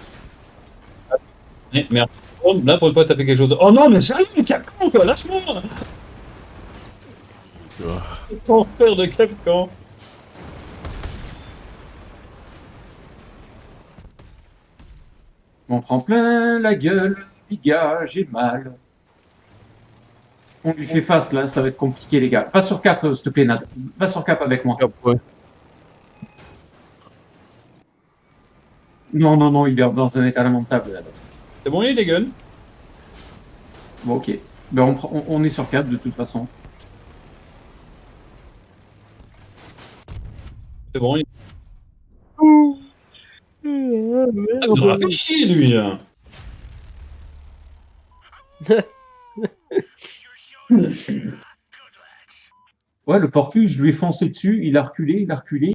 S3: Merde. Oh, là, pour une fois, t'as fait quelque chose de... Oh non, mais sérieux, Capcan, quoi, lâche-moi. Enfer de Capcan.
S2: On prend plein la gueule, les gars, j'ai mal. On lui fait face, là, ça va être compliqué, les gars. Va sur Cap, s'il te plaît, Nad. Va sur Cap avec moi.
S4: Ouais.
S2: Non, non, non, il est dans un état lamentable, là.
S3: C'est bon, il est gun.
S2: Bon, ok. Ben, on est sur Cap, de toute façon.
S3: C'est bon, il... Ah, il nous a fait chier, lui.
S2: Ouais, le porcu, je lui ai foncé dessus, il a reculé,